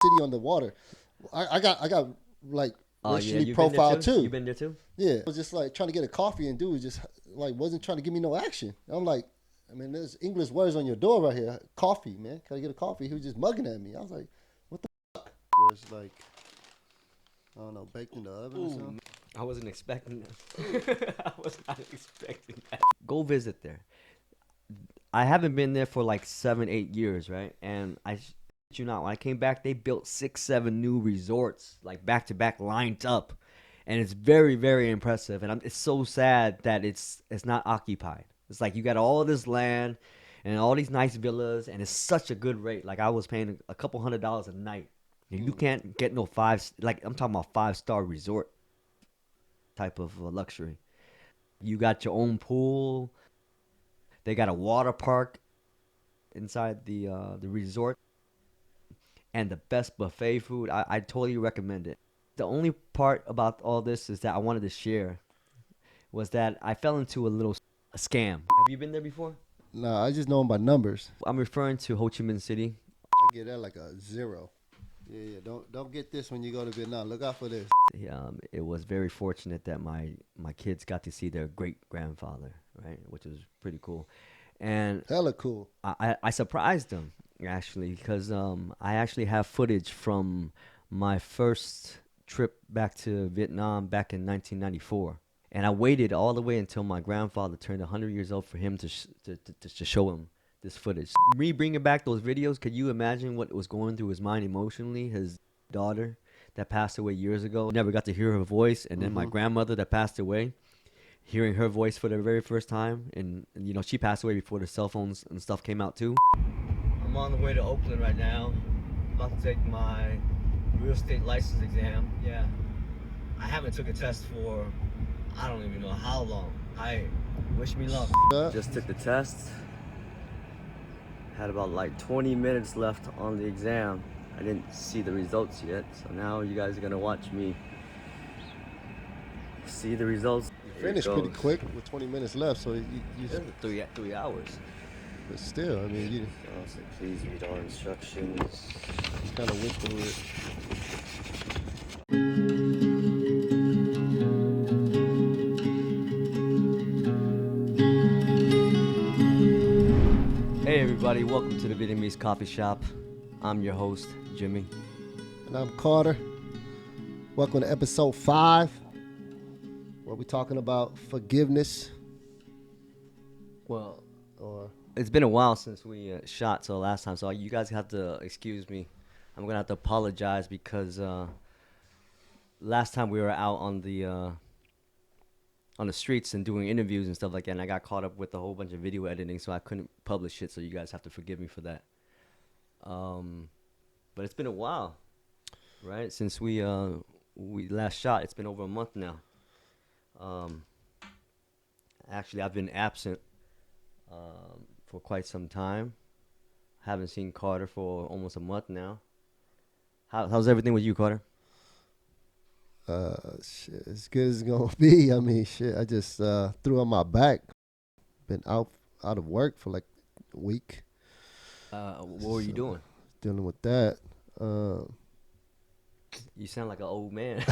city on the water. I got like Oh yeah, racially you've been there profiled too. too. You've been there too. Yeah, I was just like trying to get a coffee, and dude was just like wasn't trying to give me no action. I'm like, I mean, there's English words on your door right here. Coffee, man. Can I get a coffee? He was just mugging at me. I was like, what the fuck? Was like, I don't know, baked in the oven or something. I wasn't expecting that. I was not expecting that. Go visit there. I haven't been there for like 7, 8 years, right? And you know, when I came back, they built 6, 7 new resorts, like back to back, lined up, and it's very, very impressive. And it's so sad that it's not occupied. It's like you got all this land and all these nice villas, and it's such a good rate. Like I was paying a couple $100 a night. And you can't get no like I'm talking about 5-star resort type of luxury. You got your own pool. They got a water park inside the resort, and the best buffet food. I totally recommend it. The only part about all this is that I wanted to share was that I fell into a scam. Have you been there before? Nah, I just know them by numbers. I'm referring to Ho Chi Minh City. I get that like a 0. Yeah. Don't get this when you go to Vietnam. Look out for this. It was very fortunate that my kids got to see their great grandfather, right, which was pretty cool, and Hella cool. I surprised them actually because I actually have footage from my first trip back to Vietnam back in 1994, and I waited all the way until my grandfather turned 100 years old for him to show him this footage. Me bringing back those videos, could you imagine what was going through his mind emotionally? His daughter that passed away years ago, never got to hear her voice, and then my grandmother that passed away, hearing her voice for the very first time, and you know she passed away before the cell phones and stuff came out too. I'm on the way to Oakland right now, about to take my real estate license exam. Yeah, I haven't took a test for I don't even know how long. I wish me luck. Just took the test. Had about like 20 minutes left on the exam. I didn't see the results yet, so now you guys are gonna watch me see the results. You finished pretty quick with 20 minutes left, so you 3 hours. but still, I mean, you So please read all instructions. kind of went through it. Hey everybody, welcome to the Vietnamese Coffee Shop. I'm your host, Jimmy. And I'm Carter. Welcome to episode 5, where we're talking about forgiveness. Well, Or it's been a while since we shot, so last time, so you guys have to excuse me. I'm gonna have to apologize because last time we were out on the streets and doing interviews and stuff like that, and I got caught up with a whole bunch of video editing, so I couldn't publish it. So you guys have to forgive me for that. But it's been a while, right? Since we last shot, it's been over a month now. Actually, I've been absent for quite some time. Haven't seen Carter for almost a month now. How's everything with you, Carter? shit, as good as it's gonna be. I mean, shit, I just threw on my back. Been out of work for like a week. What were you So, doing? Dealing with that. You sound like an old man.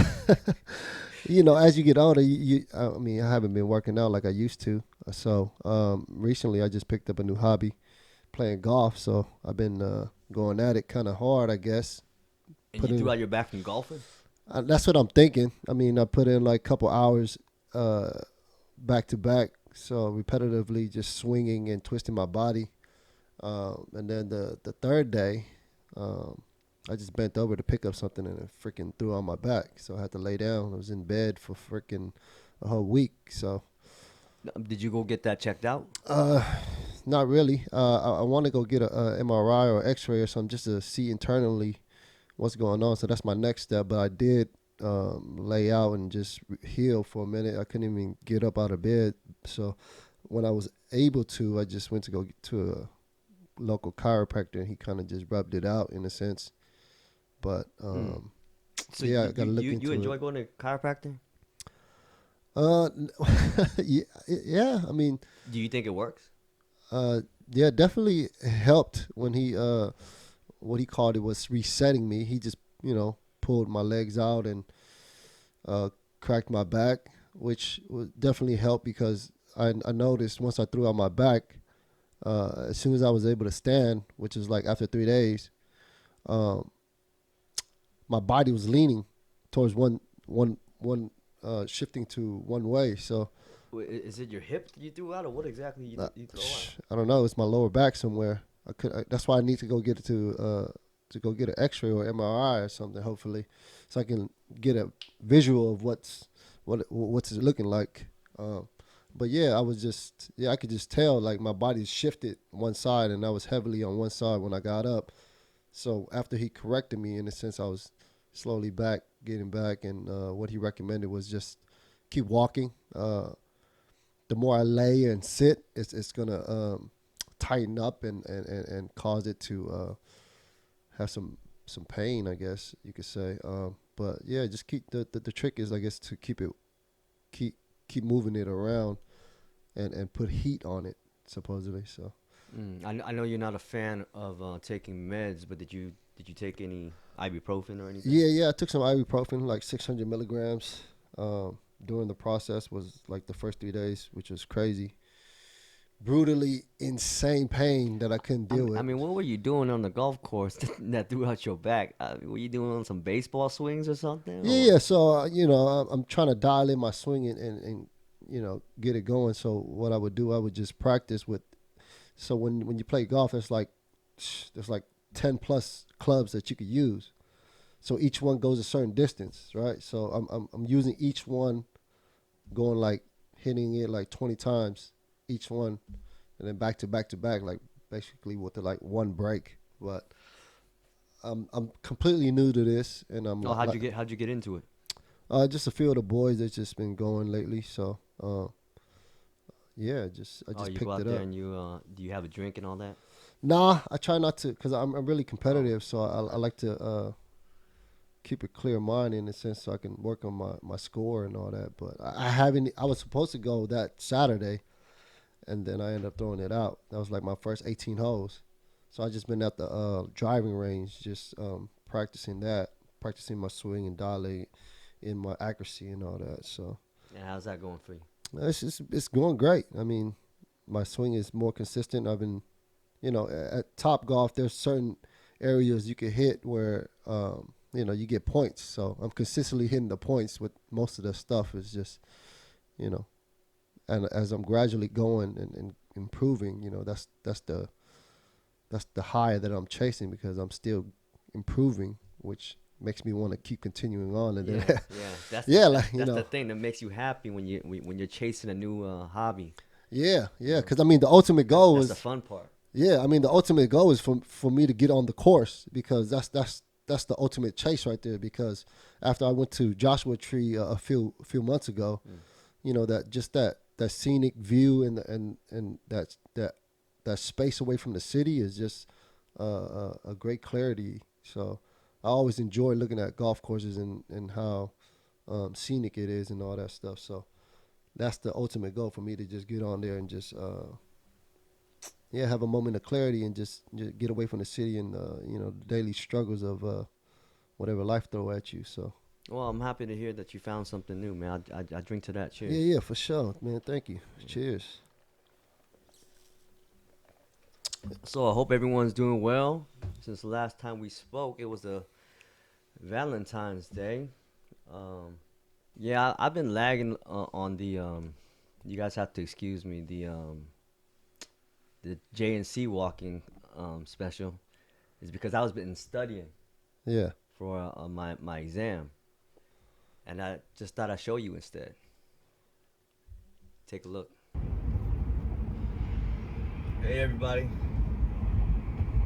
You know, as you get older, I mean, I haven't been working out like I used to. So recently, I just picked up a new hobby, playing golf. So I've been going at it kind of hard, I guess. And you threw out your back from golfing? That's what I'm thinking. I mean, I put in like a couple hours back to back, so repetitively just swinging and twisting my body. And then the third day, I just bent over to pick up something and it freaking threw on my back. So I had to lay down. I was in bed for freaking a whole week. So Did you go get that checked out? not really. I want to go get a MRI or X-ray or something just to see internally what's going on. So that's my next step. But I did lay out and just heal for a minute. I couldn't even get up out of bed. So when I was able to, I just went to go to a local chiropractor, and he kind of just rubbed it out in a sense. But So yeah, I gotta look into you enjoy it. going to chiropractor? Yeah. I mean, Do you think it works? yeah, definitely helped when he what he called it was resetting me. He just, pulled my legs out and uh, cracked my back, which would definitely help because I noticed once I threw out my back, as soon as I was able to stand, which is like after 3 days, um, my body was leaning towards one shifting to one way. So Is it your hip that you threw out, or what exactly you throw out? I don't know. It's my lower back somewhere. That's why I need to go get it to go get an X-ray or MRI or something. Hopefully, so I can get a visual of what's it looking like. But yeah, I could just tell like my body shifted one side, and I was heavily on one side when I got up. So after he corrected me, in a sense, I was slowly getting back, and what he recommended was just keep walking. The more I lay and sit, it's gonna tighten up and cause it to have some pain, I guess you could say. But yeah, just keep the trick is, I guess, to keep moving it around and put heat on it, supposedly. So I know you're not a fan of taking meds, but did you take any ibuprofen or anything? yeah, I took some ibuprofen, like 600 milligrams. During the process was like the first 3 days, which was crazy, brutally insane pain that I couldn't deal with. I mean, what were you doing on the golf course that threw out your back? Were you doing on some baseball swings or something? Yeah. So I'm trying to dial in my swing and get it going. So what I would do, I would just practice with. So when you play golf, there's like 10 plus clubs that you could use. So each one goes a certain distance, right? So I'm using each one, going like hitting it like 20 times each one, and then back to back to back, like basically with the like one break. But I'm completely new to this, and how'd you get into it? Just a few of the boys that's just been going lately. So yeah, I just You picked go out it there up. and you do you have a drink and all that? Nah, I try not to because I'm really competitive. So I like to keep a clear mind in a sense, so I can work on my score and all that. But I haven't. I was supposed to go that Saturday, and then I ended up throwing it out. That was like my first 18 holes. So I just been at the driving range, just practicing my swing and dialing in my accuracy and all that. So And how's that going for you? it's going great. I mean, my swing is more consistent. I've been, at Top Golf, there's certain areas you can hit where you get points. So I'm consistently hitting the points with most of the stuff. Is just, and as I'm gradually going and improving, that's the high that I'm chasing because I'm still improving, which makes me want to keep continuing on. And Yeah, then, That's that's the thing that makes you happy when you're chasing a new hobby. yeah. You know, Because I mean, the ultimate goal that's is the fun part. yeah. I mean, the ultimate goal is for me to get on the course because that's the ultimate chase right there. Because after I went to Joshua Tree a few months ago, that scenic view and that space away from the city is just a great clarity. So I always enjoy looking at golf courses and how scenic it is and all that stuff. So that's the ultimate goal for me to just get on there and just have a moment of clarity and just get away from the city and the daily struggles of whatever life throw at you. So Well, I'm happy to hear that you found something new, man. I drink to that. Cheers. yeah, for sure, man. Thank you. Cheers. So I hope everyone's doing well. Since the last time we spoke, it was a Valentine's Day. Um, yeah, I've been lagging on the. You guys have to excuse me. The JNC walking special is because I was been studying Yeah. for my exam, and I just thought I'd show you instead. Take a look. Hey everybody,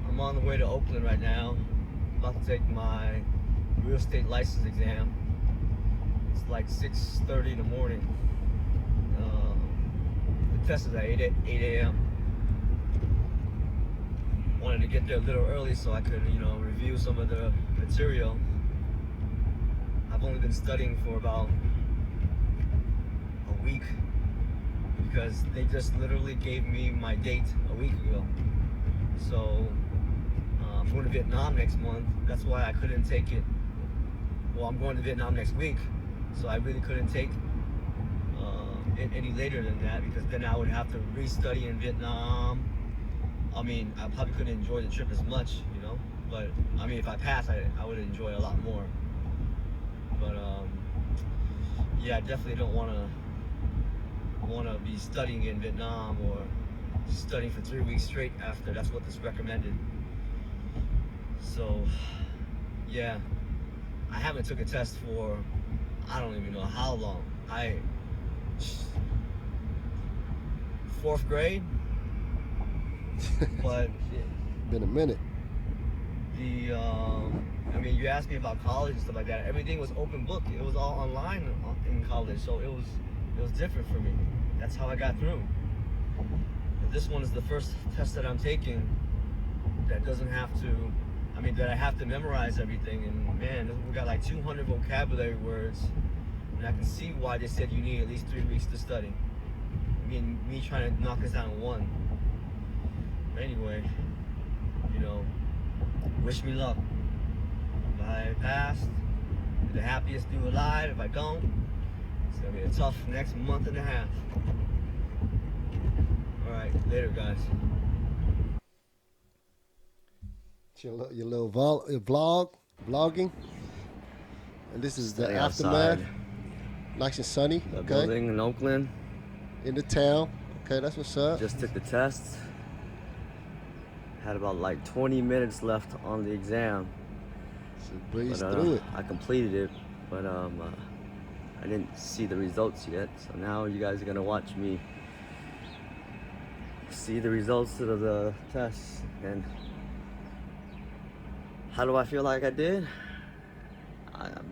I'm on the way to Oakland right now. About to take my real estate license exam. It's like 6:30 in the morning. The test is at 8 a.m. Wanted to get there a little early so I could, review some of the material. I've only been studying for about a week because they just literally gave me my date a week ago. So I'm going to Vietnam next month. That's why I couldn't take it. Well, I'm going to Vietnam next week, so I really couldn't take it any later than that, because then I would have to restudy in Vietnam. I mean, I probably couldn't enjoy the trip as much, you know. But I mean, if I pass, I would enjoy it a lot more. But yeah, I definitely don't want to be studying in Vietnam or studying for 3 weeks straight after. That's what is recommended. So yeah, I haven't took a test for I don't even know how long. Fourth grade, but Been a minute. I mean, you asked me about college and stuff like that. Everything was open book. It was all online in college, so it was different for me. That's how I got through. But this one is the first test that I'm taking that doesn't have to. I mean, that I have to memorize everything. And man, we got like 200 vocabulary words, and I can see why they said you need at least 3 weeks to study. I mean, me trying to knock this down in one. Anyway, you know, wish me luck. If I pass, be the happiest dude alive. If I don't, it's gonna be a tough next month and a half. All right, later, guys. Your little vlogging. And this is the Study aftermath. outside. Nice and sunny. The Okay. building in Oakland. In the town. Okay, that's what's up. Just took the test. Had about like 20 minutes left on the exam. So breeze But, through it. I completed it, but I didn't see the results yet. So now you guys are gonna watch me see the results of the test. And how do I feel like I did?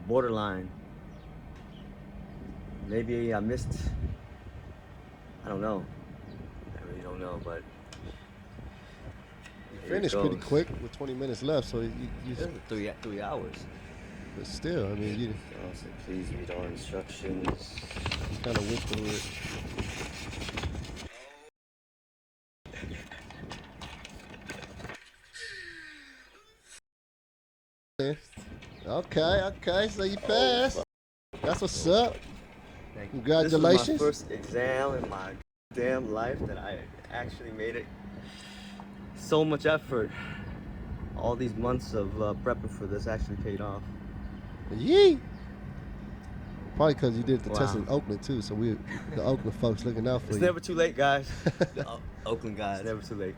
Borderline. Maybe I missed. I don't know. I really don't know, but You finished pretty quick with 20 minutes left, so you three hours. but still, I mean, you Also, please read all instructions. kind of went through it. Okay, so you passed. That's what's up. Thank you. Congratulations. This was my first exam in my damn life that I actually made it. So much effort. All these months of prepping for this actually paid off. Yee. Probably because you did the test Wow. in Oakland too, so the Oakland folks looking out for It's you. never too late, guys. The Oakland guys, never too late.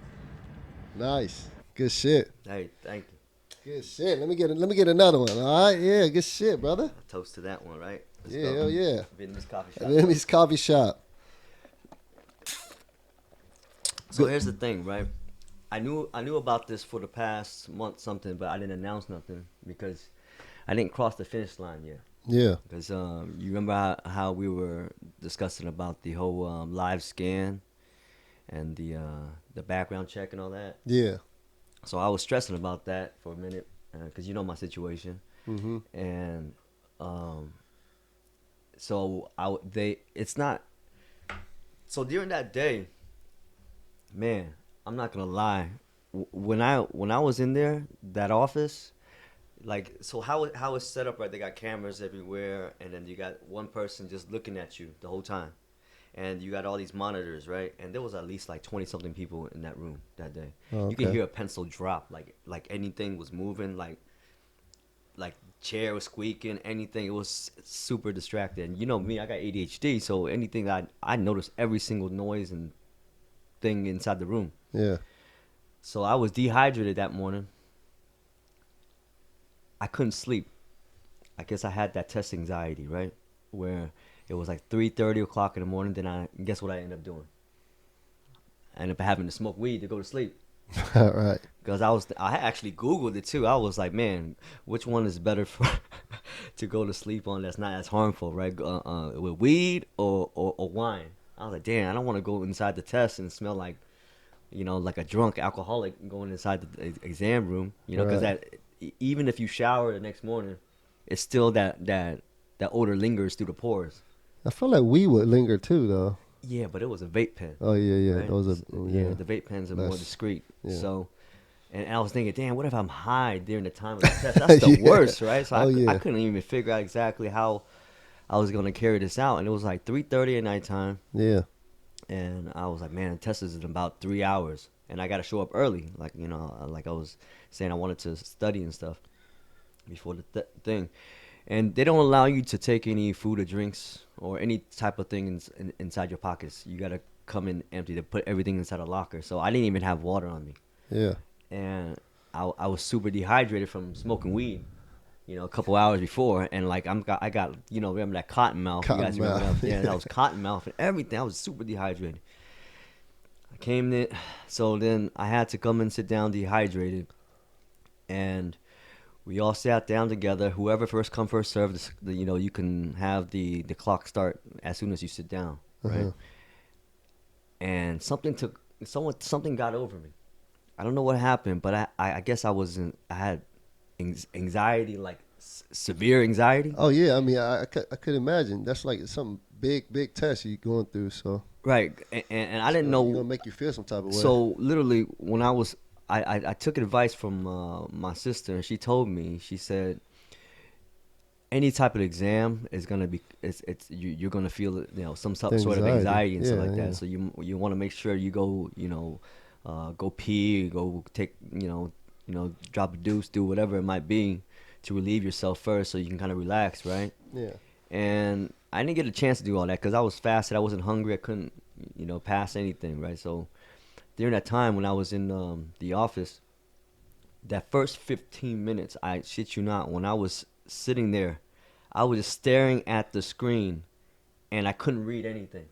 Nice, good shit. Hey, thank you. Good shit. Let me get another one. All right, yeah, good shit, brother. I toast to that one, right? Let's Yeah, go. hell yeah. Vietnamese coffee shop. Vietnamese coffee shop. So here's the thing, right? I knew about this for the past month something, but I didn't announce nothing because I didn't cross the finish line yet. Yeah. Because you remember how we were discussing about the whole live scan and the background check and all that. Yeah. So I was stressing about that for a minute because you know my situation, Mm-hmm. and so it's not. So during that day, man, I'm not gonna lie. When I was in there, that office, like, so how it's set up, right? They got cameras everywhere, and then you got one person just looking at you the whole time, and you got all these monitors, right? And there was at least like 20 something people in that room that day. Oh, You could okay. hear a pencil drop, like anything was moving, like chair was squeaking, anything. It was super distracted. And you know me, I got ADHD, so anything I noticed every single noise and thing inside the room. Yeah. So I was dehydrated that morning. I couldn't sleep. I guess I had that test anxiety, right? Where it was like 3:30 o'clock in the morning. Then guess what I ended up doing? I ended up having to smoke weed to go to sleep. All right. Because I actually Googled it too. I was like, man, which one is better for to go to sleep on that's not as harmful, right? With weed or wine. I was like, damn, I don't want to go inside the test and smell like, like a drunk alcoholic going inside the exam room, because Right. Even if you shower the next morning, it's still that odor lingers through the pores. I feel like we would linger too, though. Yeah, but it was a vape pen. Oh yeah, yeah. Right? Those are Yeah, the vape pens are more Less- discreet. yeah. So, And I was thinking, damn, what if I'm high during the time of the test? That's the Yeah. worst, right? So Oh I yeah. couldn't even figure out exactly how I was gonna carry this out. And it was like 3:30 at nighttime, Yeah. and I was like, man, the test is in about 3 hours, and I got to show up early, like like I was saying, I wanted to study and stuff before the thing. And they don't allow you to take any food or drinks or any type of thing inside your pockets. You gotta come in empty. They put everything inside a locker. So I didn't even have water on me, Yeah. and I was super dehydrated from smoking weed, a couple hours before, and like I got remember that cotton mouth? You guys remember Cottonmouth. that? Yeah, that was cotton mouth and everything. I was super dehydrated. I came in, so then I had to come and sit down dehydrated, and we all sat down together. Whoever first come first served, you can have the clock start as soon as you sit down, right? Uh-huh. And something got over me. I don't know what happened, but I guess I had anxiety, like severe anxiety. Oh yeah. I mean, I could imagine. That's like some big test you going through. So Right, and I didn't you're gonna know. make you feel some type of way. So literally, when I took advice from my sister, and she told me, she said, any type of exam is gonna be you're gonna feel some The sort of anxiety. anxiety and stuff Yeah. like Yeah. that. So you want to make sure you go go pee, go take drop a deuce, do whatever it might be to relieve yourself first, so you can kind of relax, right? Yeah. And I didn't get a chance to do all that because I was fasted. I wasn't hungry. I couldn't pass anything, right? So during that time when I was in the office, that first 15 minutes, I shit you not, when I was sitting there, I was just staring at the screen and I couldn't read anything.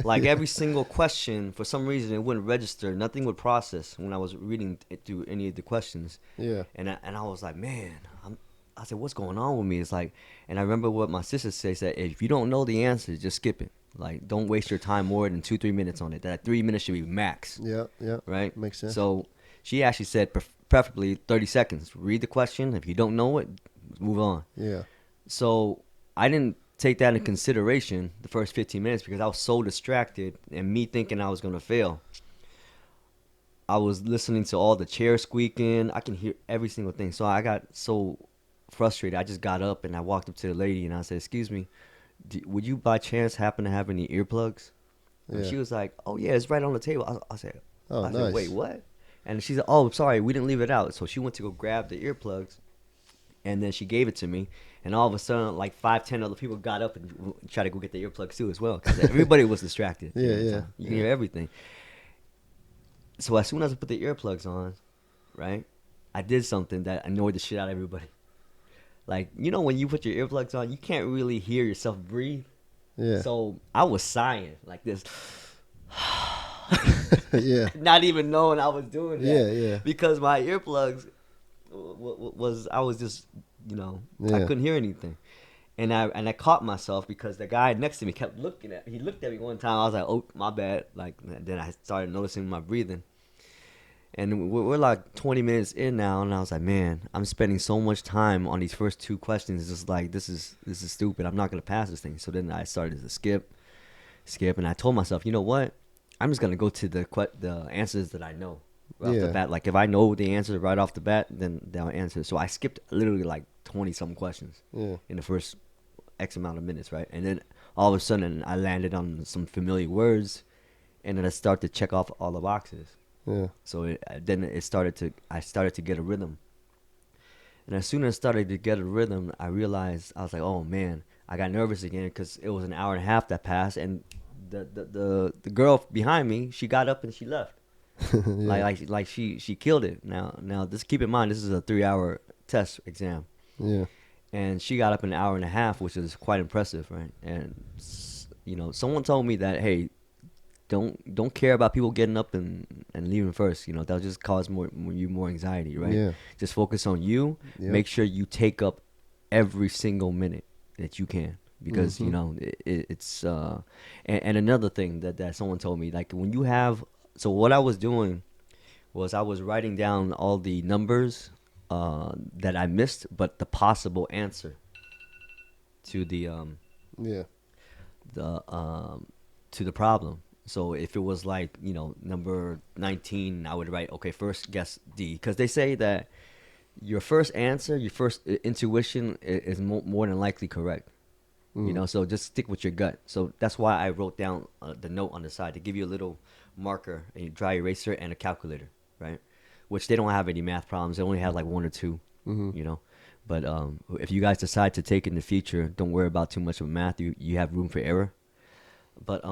Like Yeah. every single question, for some reason, it wouldn't register. Nothing would process when I was reading it through any of the questions. Yeah. And I was like, man, I said, what's going on with me? It's like, and I remember what my sister says, that if you don't know the answer, just skip it. Like, don't waste your time more than 2-3 minutes on it. That 3 minutes should be max, Yeah. Yeah. right? Makes sense. So she actually said, preferably 30 seconds. Read the question. If you don't know it, move on. Yeah. So I didn't take that into consideration the first 15 minutes because I was so distracted and me thinking I was going to fail. I was listening to all the chairs squeaking. I can hear every single thing. So I got so frustrated. I just got up and I walked up to the lady and I said, "Excuse me, would you by chance happen to have any earplugs?" And Yeah. she was like, "Oh yeah, it's right on the table." Oh, I said, "Wait, nice. what?" And she said, "Oh, sorry, we didn't leave it out." So she went to go grab the earplugs, and then she gave it to me. And all of a sudden, like 5, 10 other people got up and tried to go get the earplugs too as well, because everybody was distracted. Yeah. Yeah. You can Yeah. hear everything. So as soon as I put the earplugs on, right, I did something that annoyed the shit out of everybody. Like, when you put your earplugs on, you can't really hear yourself breathe. Yeah. So I was sighing like this, Yeah. not even knowing I was doing that, Yeah. Yeah. because my earplugs I was just I Yeah. couldn't hear anything, and I caught myself because the guy next to me kept he looked at me one time. I was like, oh, my bad. Like, then I started noticing my breathing. And we're like 20 minutes in now, and I was like, man, I'm spending so much time on these first two questions. It's just like, this is stupid. I'm not gonna pass this thing. So then I started to skip, and I told myself, you know what? I'm just gonna go to the answers that I know right off the Yeah. bat. Like, if I know the answer right off the bat, then they'll answer. So I skipped literally like 20 some questions Yeah. in the first X amount of minutes, right? And then all of a sudden, I landed on some familiar words, and then I started to check off all the boxes. Yeah. So I started to get a rhythm. And as soon as I started to get a rhythm, I realized, I was like, oh man, I got nervous again because it was an hour and a half that passed, and the girl behind me, she got up and she left. Yeah. Like she killed it. Now just keep in mind, this is a 3-hour test exam, Yeah. and she got up in an hour and a half, which is quite impressive, right? And someone told me that, hey, don't care about people getting up and leaving first. That'll just cause more anxiety, right? Yeah. Just focus on you. Yep. Make sure you take up every single minute that you can, because Mhm. it's and another thing that someone told me, like, when you have, so what I was doing was I was writing down all the numbers that I missed, but the possible answer to the Yeah. the um to the problem. So if it was like, number 19, I would write, okay, first guess D. Because they say that your first answer, your first intuition is more than likely correct. Mm. So just stick with your gut. So that's why I wrote down the note on the side to give you a little marker, a dry eraser, and a calculator, right? Which they don't have any math problems. They only have like one or two, Mm-hmm. you know. But if you guys decide to take in the future, don't worry about too much of math. You have room for error. But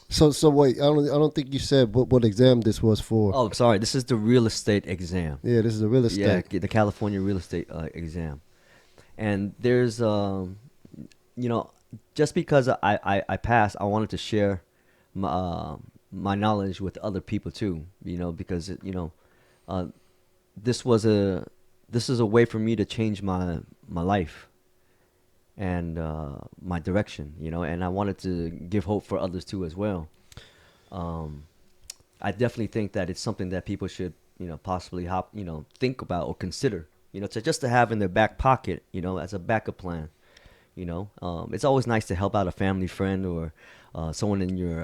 So wait, I don't think you said what exam this was for. oh, sorry. This is the real estate exam. Yeah, this is a real Yeah, estate. the California real estate exam. And there's you know, just because I passed, I wanted to share my knowledge with other people too. Because uh, this was a this is a way for me to change my life and my direction. And I wanted to give hope for others too as well. Um, I definitely think that it's something that people should possibly think about or consider. To have in their back pocket. As a backup plan. It's always nice to help out a family friend or someone in your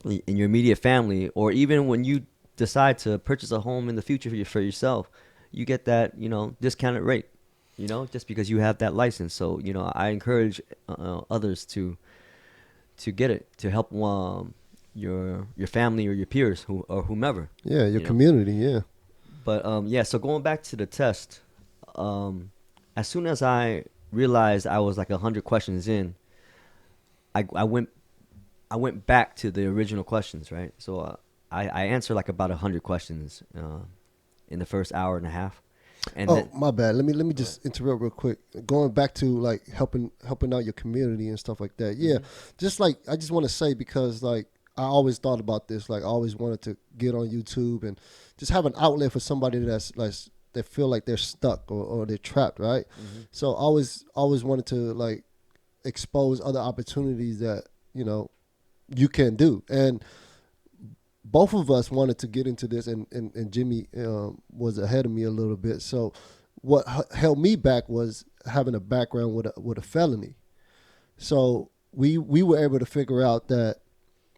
immediate family, or even when you decide to purchase a home in the future for yourself, you get that discounted rate. Just because you have that license. So I encourage others to get it to help your family or your peers or whomever. Yeah, your You know. community. Yeah. But yeah, so going back to the test, as soon as I realized I was like 100 questions in, I went back to the original questions, right? So I answered like about 100 questions in the first hour and a half, and Oh, then my bad. Let me go ahead. just interrupt real quick. Going back to like helping out your community and stuff like that. Yeah, Mhm. just like I just want to say because like I always thought about this. Like I always wanted to get on YouTube and just have an outlet for somebody that's like that feel like they're stuck or they're trapped, right? Mhm. So I always wanted to like expose other opportunities that you can do. And both of us wanted to get into this, and Jimmy was ahead of me a little bit. So what held me back was having a background with a felony. So we were able to figure out that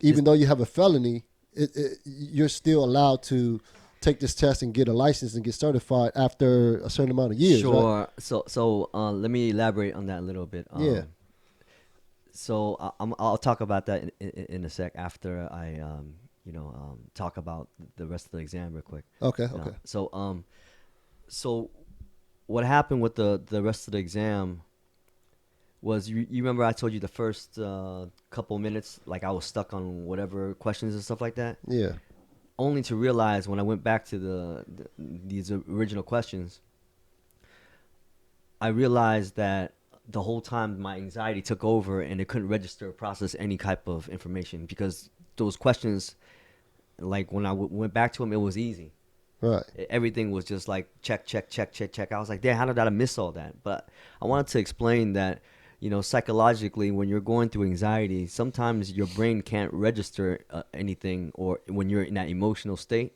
Is even though you have a felony, you're still allowed to take this test and get a license and get certified after a certain amount of years, right? Sure. So let me elaborate on that a little bit. Yeah. So I'll talk about that in a sec after I talk about the rest of the exam real quick. Okay. Yeah. Okay. So what happened with the rest of the exam was you remember I told you the first couple minutes like I was stuck on whatever questions and stuff like that, Yeah. only to realize when I went back to these original questions, I realized that the whole time my anxiety took over and it couldn't register or process any type of information because those questions, like when I went back to them, it was easy. Right. Everything was just like check, check, check, check, check. I was like, damn, how did I miss all that? But I wanted to explain that, psychologically, when you're going through anxiety, sometimes your brain can't register anything, or when you're in that emotional state.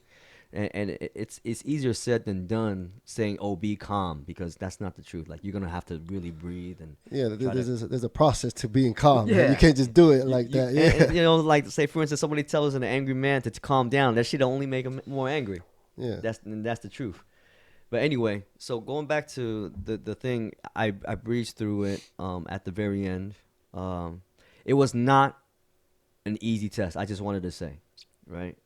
And it's easier said than done saying, oh, be calm, because that's not the truth. Like, you're going to have to really breathe and Yeah. try to. There's a process to being calm, man. You Yeah. can't just do it You, like you, that. and, Yeah. like, say, for instance, somebody tells an angry man to calm down. That shit only make him more angry. Yeah. That's the truth. But anyway, so going back to the thing, I breezed through it at the very end. It was not an easy test. I just wanted to say, right?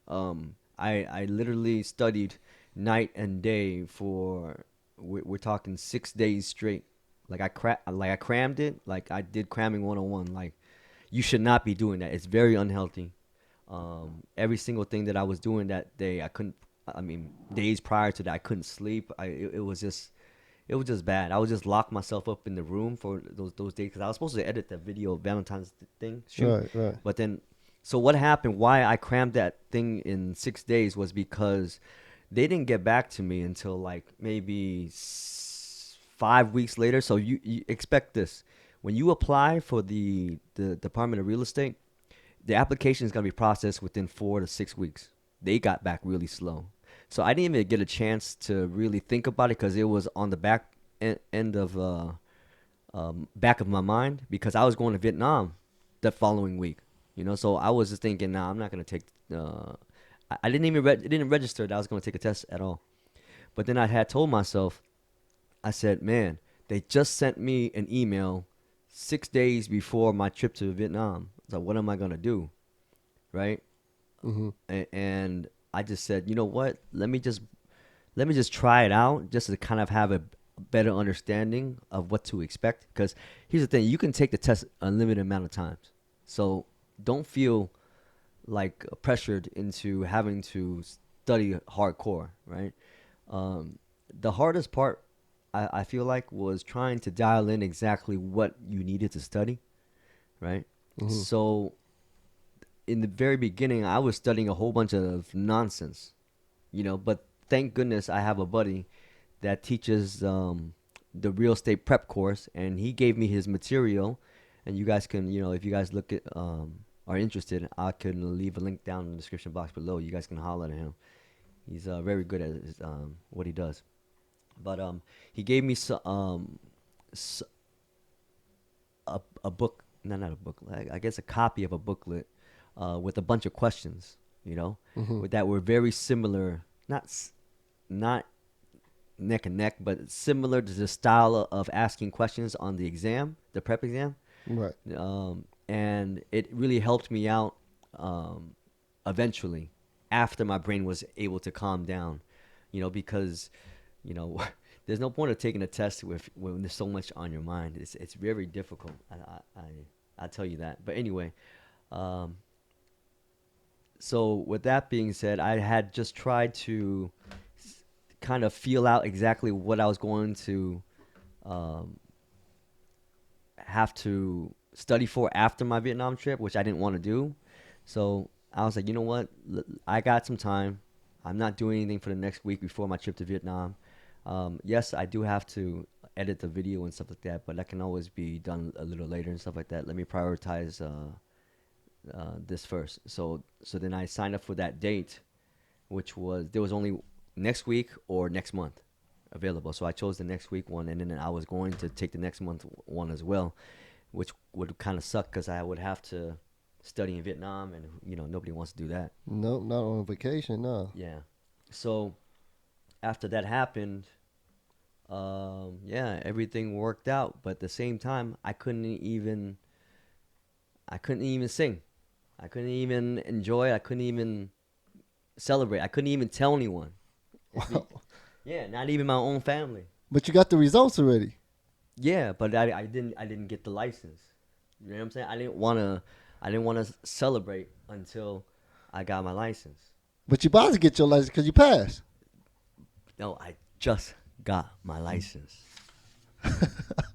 I literally studied night and day for we're talking 6 days straight. Like I crammed it. Like I did cramming 101. Like you should not be doing that. It's very unhealthy. Every single thing that I was doing that day, I couldn't. I mean, days prior to that, I couldn't sleep. It was just bad. I would just lock myself up in the room for those days because I was supposed to edit that video Valentine's thing shoot. Right. Right. But then, so what happened? Why I crammed that thing in 6 days was because they didn't get back to me until like maybe 5 weeks later. So you expect this when you apply for the Department of Real Estate, the application is gonna be processed within 4 to 6 weeks. They got back really slow. So I didn't even get a chance to really think about it because it was on the end of back of my mind because I was going to Vietnam the following week. You know, so I was just thinking, nah, I'm not gonna take. I didn't even it didn't register that I was gonna take a test at all. But then I had told myself, I said, man, they just sent me an email 6 days before my trip to Vietnam. So what am I gonna do, right? Mm-hmm. And I just said, you know what? Let me just try it out, just to kind of have a better understanding of what to expect. Because here's the thing: you can take the test a limited amount of times, so don't feel like pressured into having to study hardcore, right? The hardest part I feel like was trying to dial in exactly what you needed to study, right? Mm-hmm. So in the very beginning, I was studying a whole bunch of nonsense, you know. But thank goodness I have a buddy that teaches the real estate prep course, and he gave me his material. And you guys can, you know, if you guys look at are interested, I can leave a link down in the description box below. You guys can holler at him. He's very good at his, what he does. But he gave me s- a book, no, not a book, I guess a copy of a booklet with a bunch of questions, you know, Mm-hmm. that were very similar, not neck and neck, but similar to the style of asking questions on the exam, the prep exam. Right. And it really helped me out um, eventually after my brain was able to calm down, you know, because, you know, there's no point of taking a test with when there's so much on your mind. It's very difficult. I tell you that. But anyway, um, so with that being said, I had just tried to kind of feel out exactly what I was going to um, have to study for after my Vietnam trip, which I didn't want to do. So I was like, you know what? I got some time. I'm not doing anything for the next week before my trip to Vietnam. Yes, I do have to edit the video and stuff like that, but that can always be done a little later and stuff like that. Let me prioritize this first. So then I signed up for that date, which was there was only next week or next month available. So I chose the next week one, and then I was going to take the next month one as well, which would kind of suck because I would have to study in Vietnam, and you know nobody wants to do that. Nope, not on vacation. No. Yeah. So after that happened, yeah, everything worked out. But at the same time, I couldn't even sing. I couldn't even enjoy. I couldn't even celebrate. I couldn't even tell anyone. It's be, Wow. yeah, not even my own family. But you got the results already. Yeah, but I didn't get the license. You know what I'm saying? I didn't wanna celebrate until I got my license. But you about to get your license because you passed. No, I just got my license.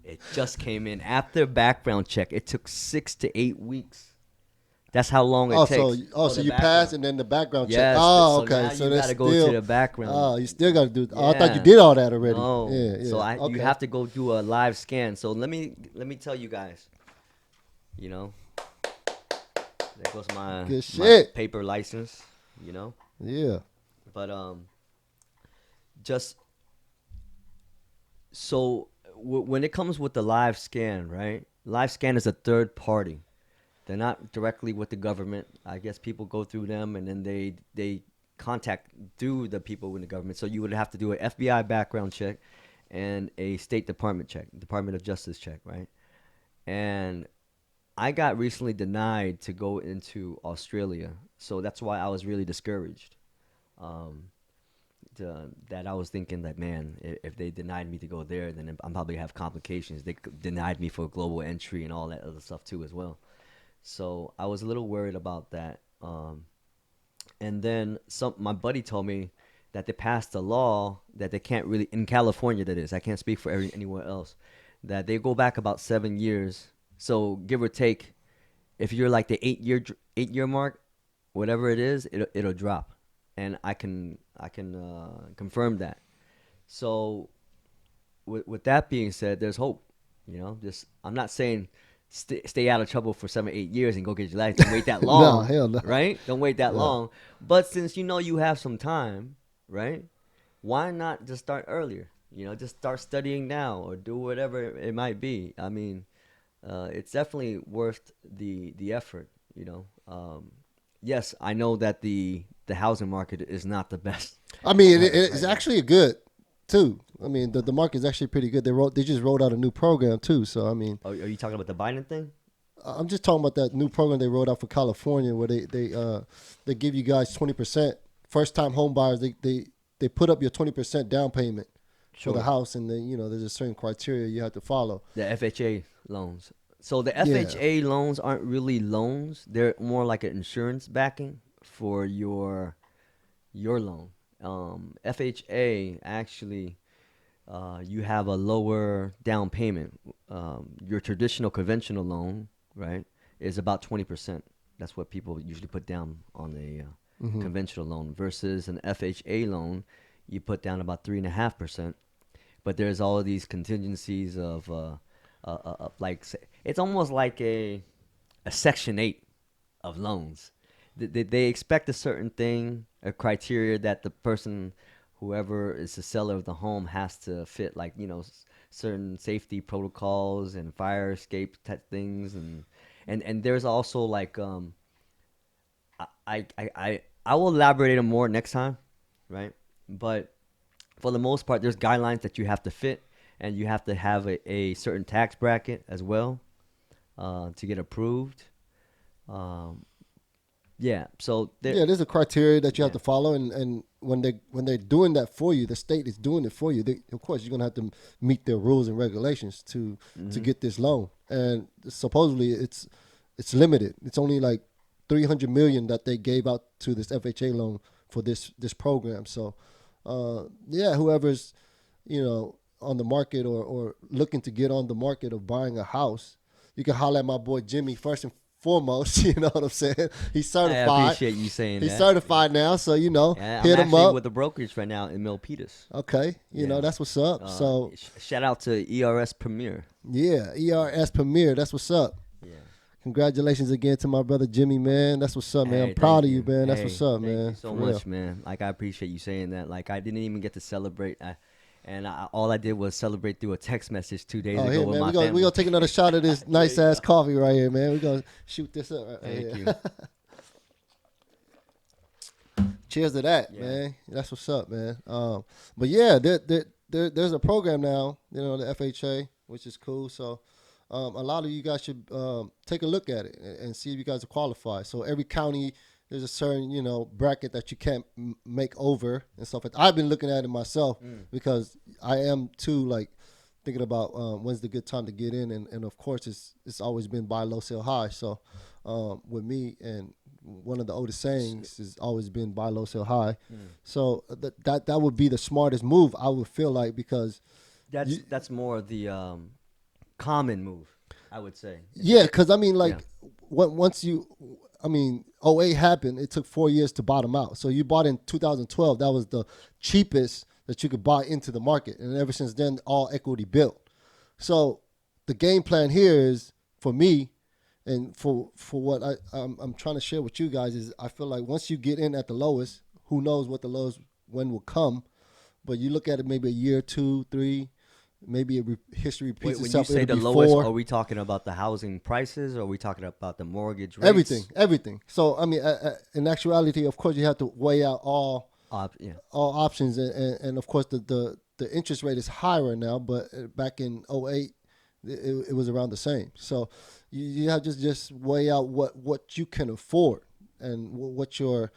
It just came in after background check. It took 6 to 8 weeks. That's how long it Oh, takes so for the you passed background. and then the background check. Yes. Oh, So okay. now So you that's got to go to still. the background. Oh, you still got to do. Oh, I thought you Yeah. did all that already. No. Yeah, So yeah. you Okay. have to go do a live scan. So let me tell you guys. You know, there goes Good my shit. paper license. You know, Yeah. but just so when it comes with the live scan, right? Live scan is a third party. They're not directly with the government. I guess people go through them, and then they contact through the people in the government. So you would have to do an FBI background check and a State Department check, Department of Justice check, right? And I got recently denied to go into Australia, so that's why I was really discouraged. Um, that I was thinking that man, if they denied me to go there, then I'm probably have complications. They denied me for global entry and all that other stuff too as well. So I was a little worried about that. And then my buddy told me that they passed a law that they can't really in California. That is, I can't speak for anywhere else. That they go back about 7 years. So give or take, if you're like the 8 year mark, whatever it is, it'll drop, and I can confirm that. So with that being said, there's hope. You know, just I'm not saying stay out of trouble for 7 8 years and go get your license. Don't wait that No, long, hell no. right? Don't wait that No. long. But since you know you have some time, right? Why not just start earlier? You know, just start studying now or do whatever it might be. I mean, it's definitely worth the effort. You know, yes, I know that the housing market is not the best. I mean, Right it's now. actually good too. I mean, the market is actually pretty good. They just rolled out a new program too. So I mean, Oh, are you talking about the Biden thing? I'm just talking about that new program they rolled out for California, where they give you guys 20% first time home buyers. They put up your 20% down payment for the Sure. house, and then there's a certain criteria you have to follow. The FHA loans. So the Yeah. FHA loans aren't really loans. They're more like an insurance backing for your loan. FHA actually, you have a lower down payment. Your traditional conventional loan, right, is about 20%. That's what people usually put down on a Hmm. conventional loan versus an FHA loan. You put down about 3.5%, but there's all of these contingencies of it's almost like a Section 8 of loans. They expect a certain thing, a criteria that the person, whoever is the seller of the home, has to fit, like certain safety protocols and fire escape type things, and there's also like I will elaborate on more next time, right? But for the most part, there's guidelines that you have to fit, and you have to have a certain tax bracket as well to get approved. Um, yeah, so there, Yeah, there's a criteria that you have yeah. to follow, and when they're doing that for you, the state is doing it for you. Of course, you're gonna have to meet their rules and regulations to Hmm. get this loan, and supposedly it's limited. It's only like 300 million that they gave out to this FHA loan for this program. So, yeah, whoever's on the market or looking to get on the market of buying a house, you can holler at my boy Jimmy first and foremost. You know what I'm saying? He's I certified. appreciate you saying He's that. certified now, so Yeah, I'm hit him actually with up. the brokerage right now in Milpitas. Okay, Yeah. that's what's up. So Shout out to ERS Premier. yeah, ERS Premier, that's what's up. Yeah. Congratulations again to my brother Jimmy, man. That's what's up, man. I'm Hey, proud thank of you, you. man. That's what's Hey, up, thank you man. so For real. much, man. Like, I appreciate you saying that. Like, I didn't even get to celebrate. All I did was celebrate through a text message 2 days Oh, ago here, with man. my We family. gonna take another shot of this There nice you ass go. coffee right here, man. We gonna shoot this up right Thank here. you. Cheers to that, Yeah. man. That's what's up, man. But yeah, there's a program now, the FHA, which is cool. So, a lot of you guys should take a look at it and see if you guys are qualified. So every county, there's a certain bracket that you can't make over and stuff like that. I've been looking at it myself Mm. because I am too like thinking about when's the good time to get in, and of course it's always been buy low, sell high. So with me, and one of the oldest sayings has always been buy low, sell high. Mm. So that would be the smartest move, I would feel like, because That's you, that's more of the common move, I would say. yeah, because I mean, Yeah. like, once I mean, '08 happened, it took 4 years to bottom out. So you bought in 2012, that was the cheapest that you could buy into the market, and ever since then, all equity built. So the game plan here is for me, and for what I'm trying to share with you guys, is I feel like once you get in at the lowest, who knows what the lowest when will come, but you look at it maybe a year, two, three, maybe history repeats When you itself. say It'll the be lowest, are four. we talking about the housing prices, or are we talking about the mortgage Everything, rates? everything. So I mean, in actuality, of course, you have to weigh out Yeah. all options, and of course, the interest rate is higher now, but back in '08, it was around the same. So you have to just weigh out what you can afford and what you're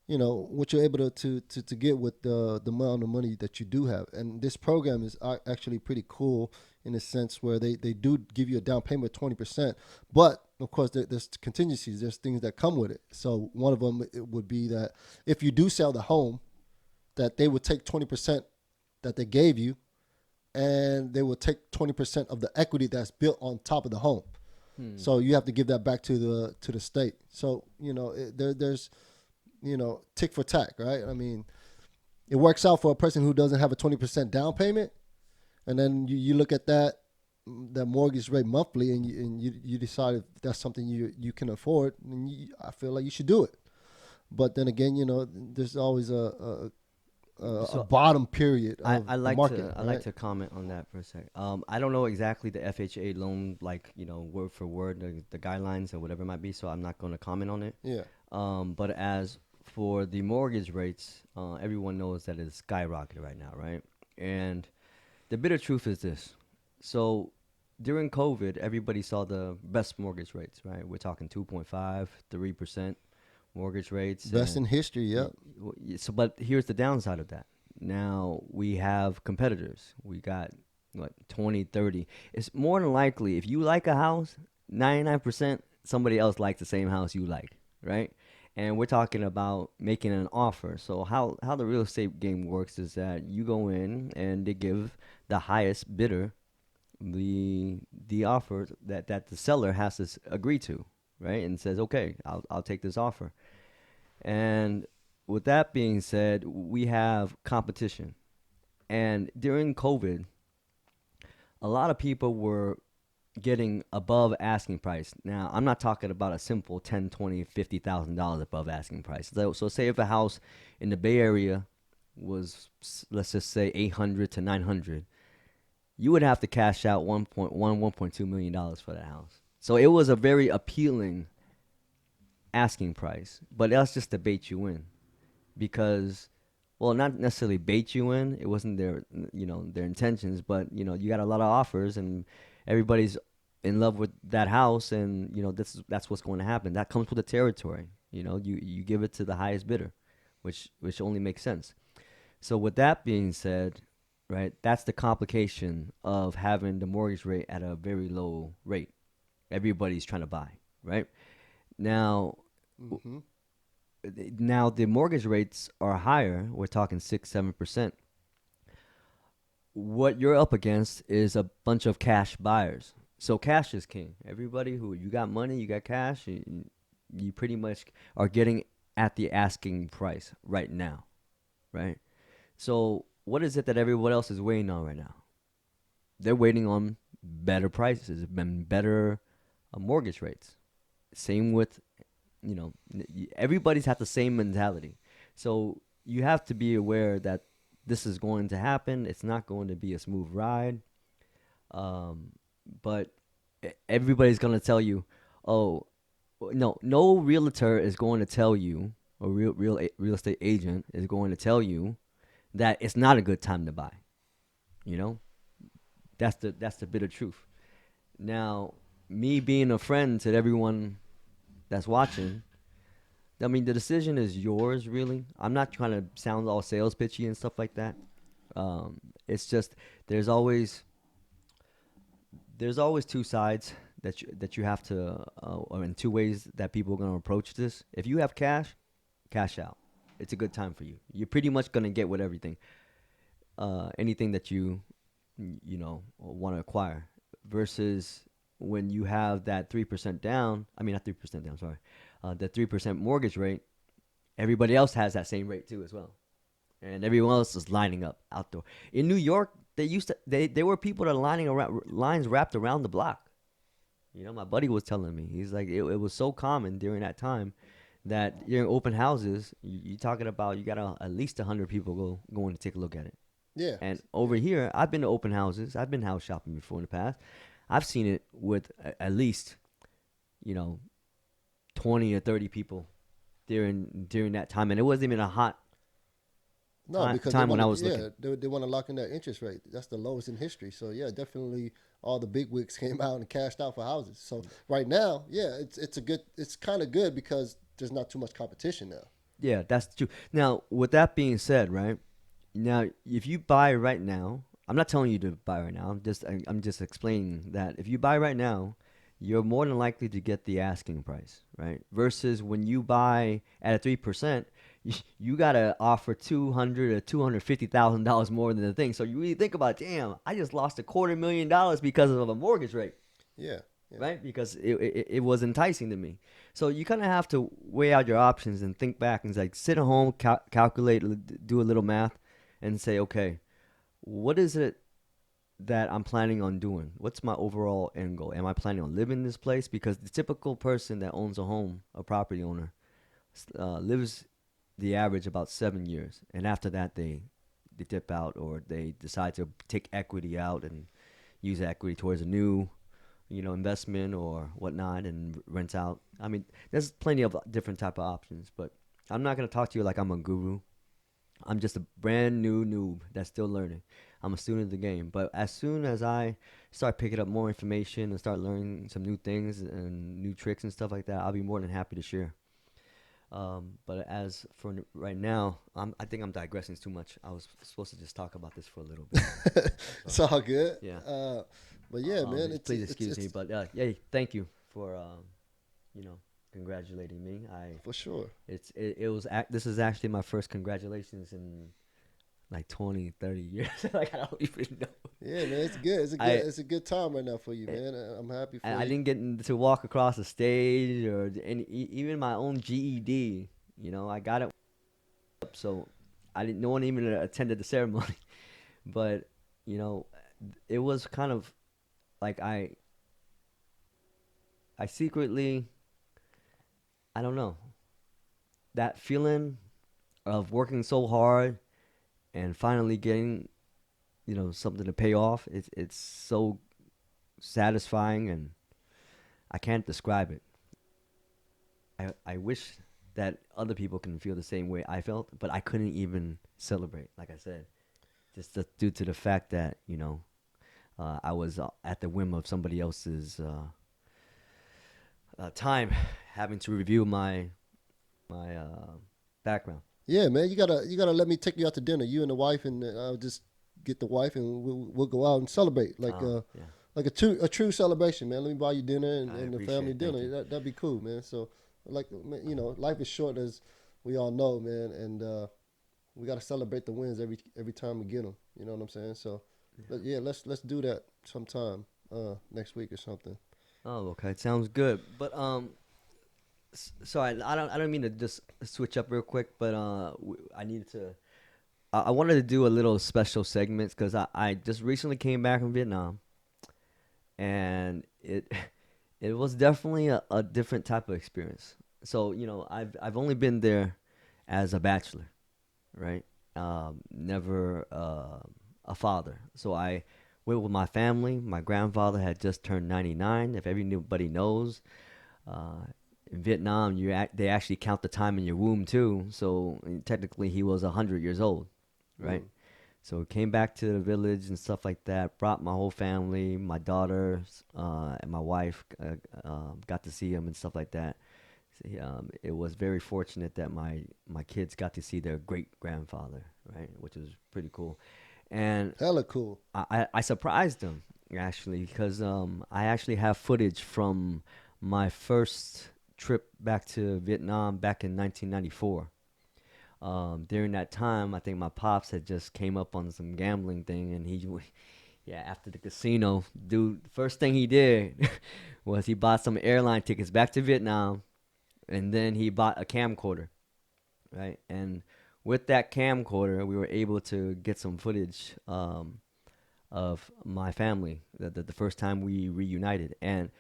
what you're able to get with the amount of money that you do have. And this program is actually pretty cool in a sense where they do give you a down payment of 20%, but of course there's contingencies, there's things that come with it. So one of them, it would be that if you do sell the home, that they would take 20% that they gave you, and they will take 20% of the equity that's built on top of the home. Hmm. So you have to give that back to the state. So there's tick for tack, right? I mean, it works out for a person who doesn't have a 20% down payment, and then you look at that mortgage rate monthly, and you decide if that's something you can afford, and I feel like you should do it. But then again, there's always a So bottom period I, of I the like market, to I like right? to comment on that for a sec. I don't know exactly the FHA loan, like, word for word, the guidelines or whatever it might be, so I'm not going to comment on it. Yeah. But as for the mortgage rates, everyone knows that it's skyrocketed right now, right? And the bitter truth is this. So during COVID, everybody saw the best mortgage rates, right? We're talking 2.5, 3% mortgage rates. Best in And history. Yep. so, but here's the downside of that. Now we have competitors. We got what, 20, 30. It's more than likely if you like a house, 99% somebody else likes the same house you like, right? And we're talking about making an offer. So how the real estate game works is that you go in and they give the highest bidder the offer that the seller has to agree to, right? And says, okay, I'll take this offer. And with that being said, we have competition. And during COVID, a lot of people were getting above asking price. Now, I'm not talking about a simple 10, 20, $50,000 above asking price. So say if a house in the Bay Area was, let's just say 800 to 900, you would have to cash out 1.2 million dollars for that house. So it was a very appealing asking price, but that's just to bait you in because, well, not necessarily bait you in. It wasn't their intentions, but you got a lot of offers and everybody's in love with that house, and that's what's going to happen. That comes with the territory. You give it to the highest bidder, which only makes sense. So with that being said, right, that's the complication of having the mortgage rate at a very low rate. Everybody's trying to buy, right? Now, Mm-hmm. now the mortgage rates are higher. We're talking 6, 7%. What you're up against is a bunch of cash buyers. So cash is king. Everybody who you got money, you got cash, you pretty much are getting at the asking price right now, right? So what is it that everyone else is waiting on right now? They're waiting on better prices and better mortgage rates. Same with, everybody's had the same mentality. So you have to be aware that this is going to happen. It's not going to be a smooth ride. Um, but everybody's going to tell you, oh, no realtor is going to tell you, or real estate agent is going to tell you that it's not a good time to buy. You know, that's the bitter truth. Now, me being a friend to everyone that's watching, I mean, the decision is yours, really. I'm not trying to sound all sales pitchy and stuff like that. It's just there's always there's always two sides that you have to, or in two ways that people are gonna approach this. If you have cash, cash out. It's a good time for you. You're pretty much gonna get with everything, anything that you want to acquire. Versus when you have that 3% down. I mean, not 3% down. Sorry, the 3% mortgage rate. Everybody else has that same rate too as well, and everyone else is lining up outdoor. In New York, there were people that are lining around, lines wrapped around the block. My buddy was telling me, he's like, it was so common during that time that during open houses, you talking about you got at least 100 people going to take a look at it. Yeah. And Yeah. over here, I've been to open houses. I've been house shopping before in the past. I've seen it with at least, you know, 20 or 30 people during that time, and it wasn't even a hot No, because they time when want I to. was looking. Yeah, they want to lock in that interest rate. That's the lowest in history. So yeah, definitely all the big wigs came out and cashed out for houses. So right now, yeah, it's a good. It's kind of good because there's not too much competition now. Yeah, that's true. Now, with that being said, right now, if you buy right now, I'm not telling you to buy right now. I'm just explaining that if you buy right now, you're more than likely to get the asking price, right? Versus when you buy at a 3%, you gotta offer 200 or $250,000 more than the thing. So you really think about, damn, I just lost $250,000 because of a mortgage rate, Yeah, yeah, right? Because it was enticing to me. So you kind of have to weigh out your options and think back and like sit at home, calculate, do a little math, and say, okay, what is it that I'm planning on doing? What's my overall end goal? Am I planning on living in this place? Because the typical person that owns a home, a property owner, lives the average about 7 years, and after that they dip out or they decide to take equity out and use equity towards a new investment or whatnot and rent out. I mean, there's plenty of different type of options, but I'm not gonna talk to you like I'm a guru. I'm just a brand new noob that's still learning. I'm a student of the game. But as soon as I start picking up more information and start learning some new things and new tricks and stuff like that, I'll be more than happy to share. But as for right now, I think I'm digressing too much. I was supposed to just talk about this for a little bit. It's all good. Yeah. But yeah, man, Please excuse me, but yeah, thank you for you know congratulating me. for sure. This is actually my first congratulations in like 20, 30 years. Like I don't even know. Yeah, man, it's good. It's a good time right now for you, man. I'm happy for I you. didn't get to walk across the stage or even my own GED. I got it up, so I didn't. No one even attended the ceremony, but you know, it was kind of like I secretly, I don't know, that feeling of working so hard and finally getting something to pay off. It's so satisfying, and I can't describe it. I wish that other people can feel the same way I felt, but I couldn't even celebrate. Like I said, just due to the fact that I was at the whim of somebody else's time, having to review my background. Yeah, man, you gotta let me take you out to dinner. You and the wife, and I'll just get the wife, and we'll go out and celebrate Yeah, like a true celebration, man. Let me buy you dinner I and the appreciate family it. Thank dinner. you. That'd be cool, man. So like life is short as we all know, man, and we gotta celebrate the wins every time we get them. You know what I'm saying? So yeah, let's do that sometime next week or something. Oh, okay, sounds good. But so I don't mean to just switch up real quick, but I needed to. I wanted to do a little special segments because I just recently came back from Vietnam, and it was definitely a different type of experience. So I've only been there as a bachelor, right? Never a father. So I went with my family. My grandfather had just turned 99. If everybody knows, uh, in Vietnam, they actually count the time in your womb too. So technically, he was 100 years old, right? Mm. So came back to the village and stuff like that. Brought my whole family, my daughters, and my wife. Got to see him and stuff like that. It was very fortunate that my kids got to see their great grandfather, right? Which was pretty cool. And Hella cool. I surprised them actually because I actually have footage from my first trip back to Vietnam back in 1994. During that time, I think my pops had just came up on some gambling thing, and yeah, after the casino, dude, first thing he did was he bought some airline tickets back to Vietnam, and then he bought a camcorder, right? And with that camcorder, we were able to get some footage of my family the first time we reunited, and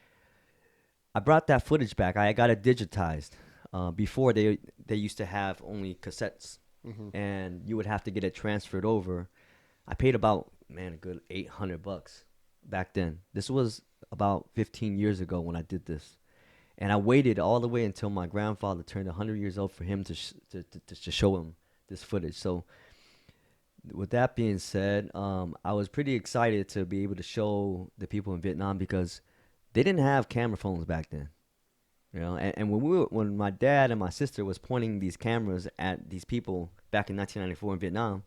I brought that footage back. I got it digitized. Before they used to have only cassettes, Hmm. and you would have to get it transferred over. I paid about a good $800 back then. This was about 15 years ago when I did this, and I waited all the way until my grandfather turned 100 years old for him to show him this footage. So with that being said, I was pretty excited to be able to show the people in Vietnam because they didn't have camera phones back then. And when my dad and my sister was pointing these cameras at these people back in 1994 in Vietnam,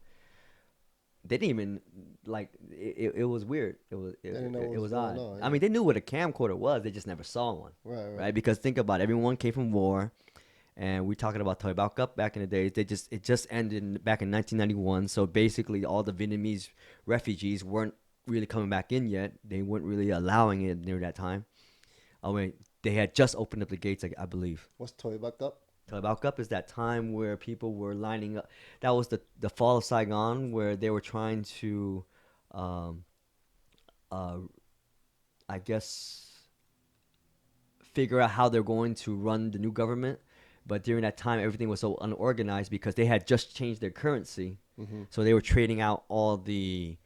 they didn't even like it was weird. They didn't know what It was was going odd. on. I Yeah. mean, they knew what a camcorder was. They just never saw one, Right. Right. right? Because think about it, everyone came from war, and we're talking about Thoi Bao Cap back in the days. It just ended back in 1991. So basically, all the Vietnamese refugees weren't really coming back in yet. They weren't really allowing it near that time. I mean, they had just opened up the gates, I believe. What's Toy Back Up? Thoi Bao Cup is that time where people were lining up. That was the fall of Saigon, where they were trying to, um, uh, I guess, figure out how they're going to run the new government But during that time, everything was so unorganized because they had just changed their currency, Mm-hmm. so they were trading out all the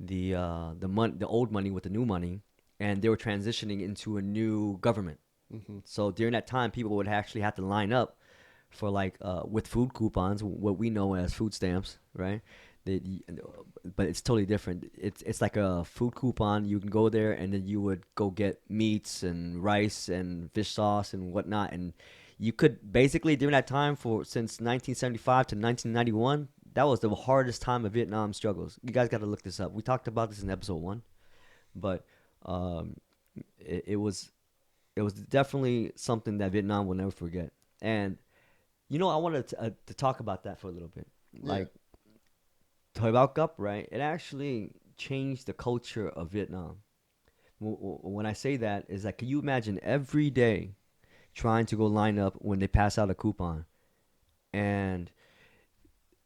old money with the new money, and they were transitioning into a new government. Mm-hmm. So during that time, people would actually have to line up for like with food coupons, what we know as food stamps, right? They, but it's totally different. It's like a food coupon. You can go there and then you would go get meats and rice and fish sauce and whatnot, and you could basically during that time for since 1975 to 1991, that was the hardest time of Vietnam struggles. You guys got to look this up. We talked about this in episode one, but um, it was definitely something that Vietnam will never forget. And I wanted to talk about that for a little bit. Yeah. Like Thoi Bao Cap, right? It actually changed the culture of Vietnam. When I say that, is that can you imagine every day trying to go line up when they pass out a coupon, and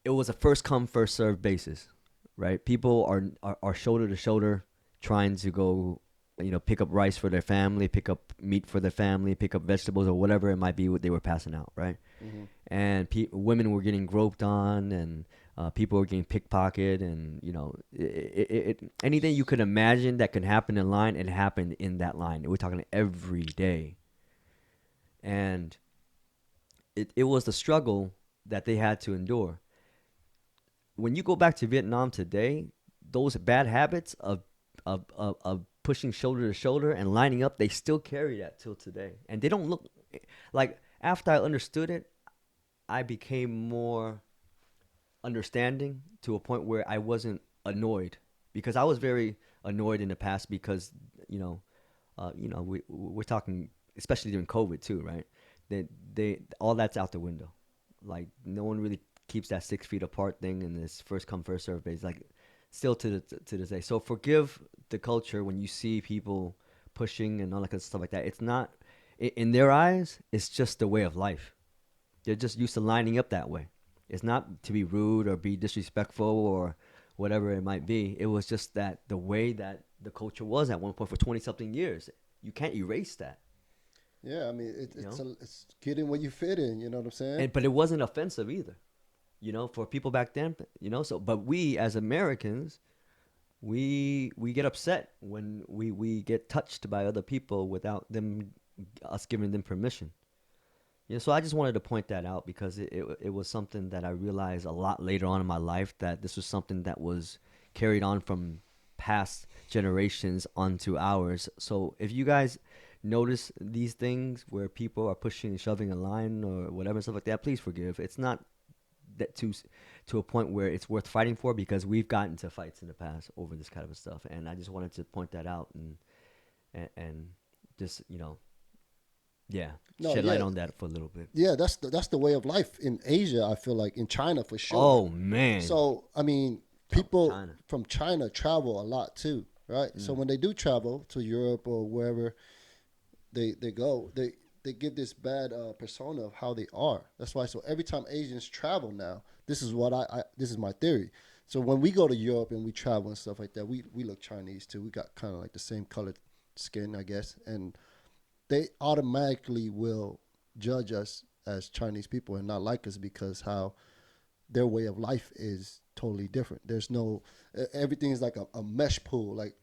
it was a first come first served basis, right? People are shoulder to shoulder trying to go, pick up rice for their family, pick up meat for their family, pick up vegetables or whatever it might be what they were passing out, right? Mm-hmm. And women were getting groped on, and people were getting pickpocketed, and anything you could imagine that could happen in line, it happened in that line. We're talking every day, and it was the struggle that they had to endure. When you go back to Vietnam today, those bad habits of pushing shoulder to shoulder and lining up, they still carry that till today, and they don't look like. After I understood it, I became more understanding to a point where I wasn't annoyed, because I was very annoyed in the past because we're talking especially during COVID too, right? They all that's out the window. Like no one really keeps that 6 feet apart thing in this first come first serve base. Like still to this day. So forgive the culture when you see people pushing and all that kind of stuff like that. It's not in their eyes. It's just the way of life. They're just used to lining up that way. It's not to be rude or be disrespectful or whatever it might be. It was just that the way that the culture was at one point for 20 something years. You can't erase that, Yeah, I mean, you know? it's getting where you fit in. You know what I'm saying? But it wasn't offensive either, for people back then, so but we as Americans, we get upset when we get touched by other people without them us giving them permission. So I just wanted to point that out because it was something that I realized a lot later on in my life, that this was something that was carried on from past generations onto ours. So if you guys notice these things where people are pushing and shoving a line or whatever stuff like that, please forgive. It's not that to a point where it's worth fighting for, because we've gotten into fights in the past over this kind of stuff, and I just wanted to point that out and just yeah, No, shed light yeah, on that for a little bit. yeah. That's the way of life in Asia. I feel like in China for sure. Oh man. So I mean, Talk about people China. from China travel a lot too, right? So Mm. when they do travel to Europe or wherever they go, they give this bad persona of how they are. That's why. So every time Asians travel now, this is what this is my theory. So when we go to Europe and we travel and stuff like that, we look Chinese too. We got kind of like the same colored skin, I guess, and they automatically will judge us as Chinese people and not like us because how their way of life is totally different. There's no everything is like a mesh pool. Like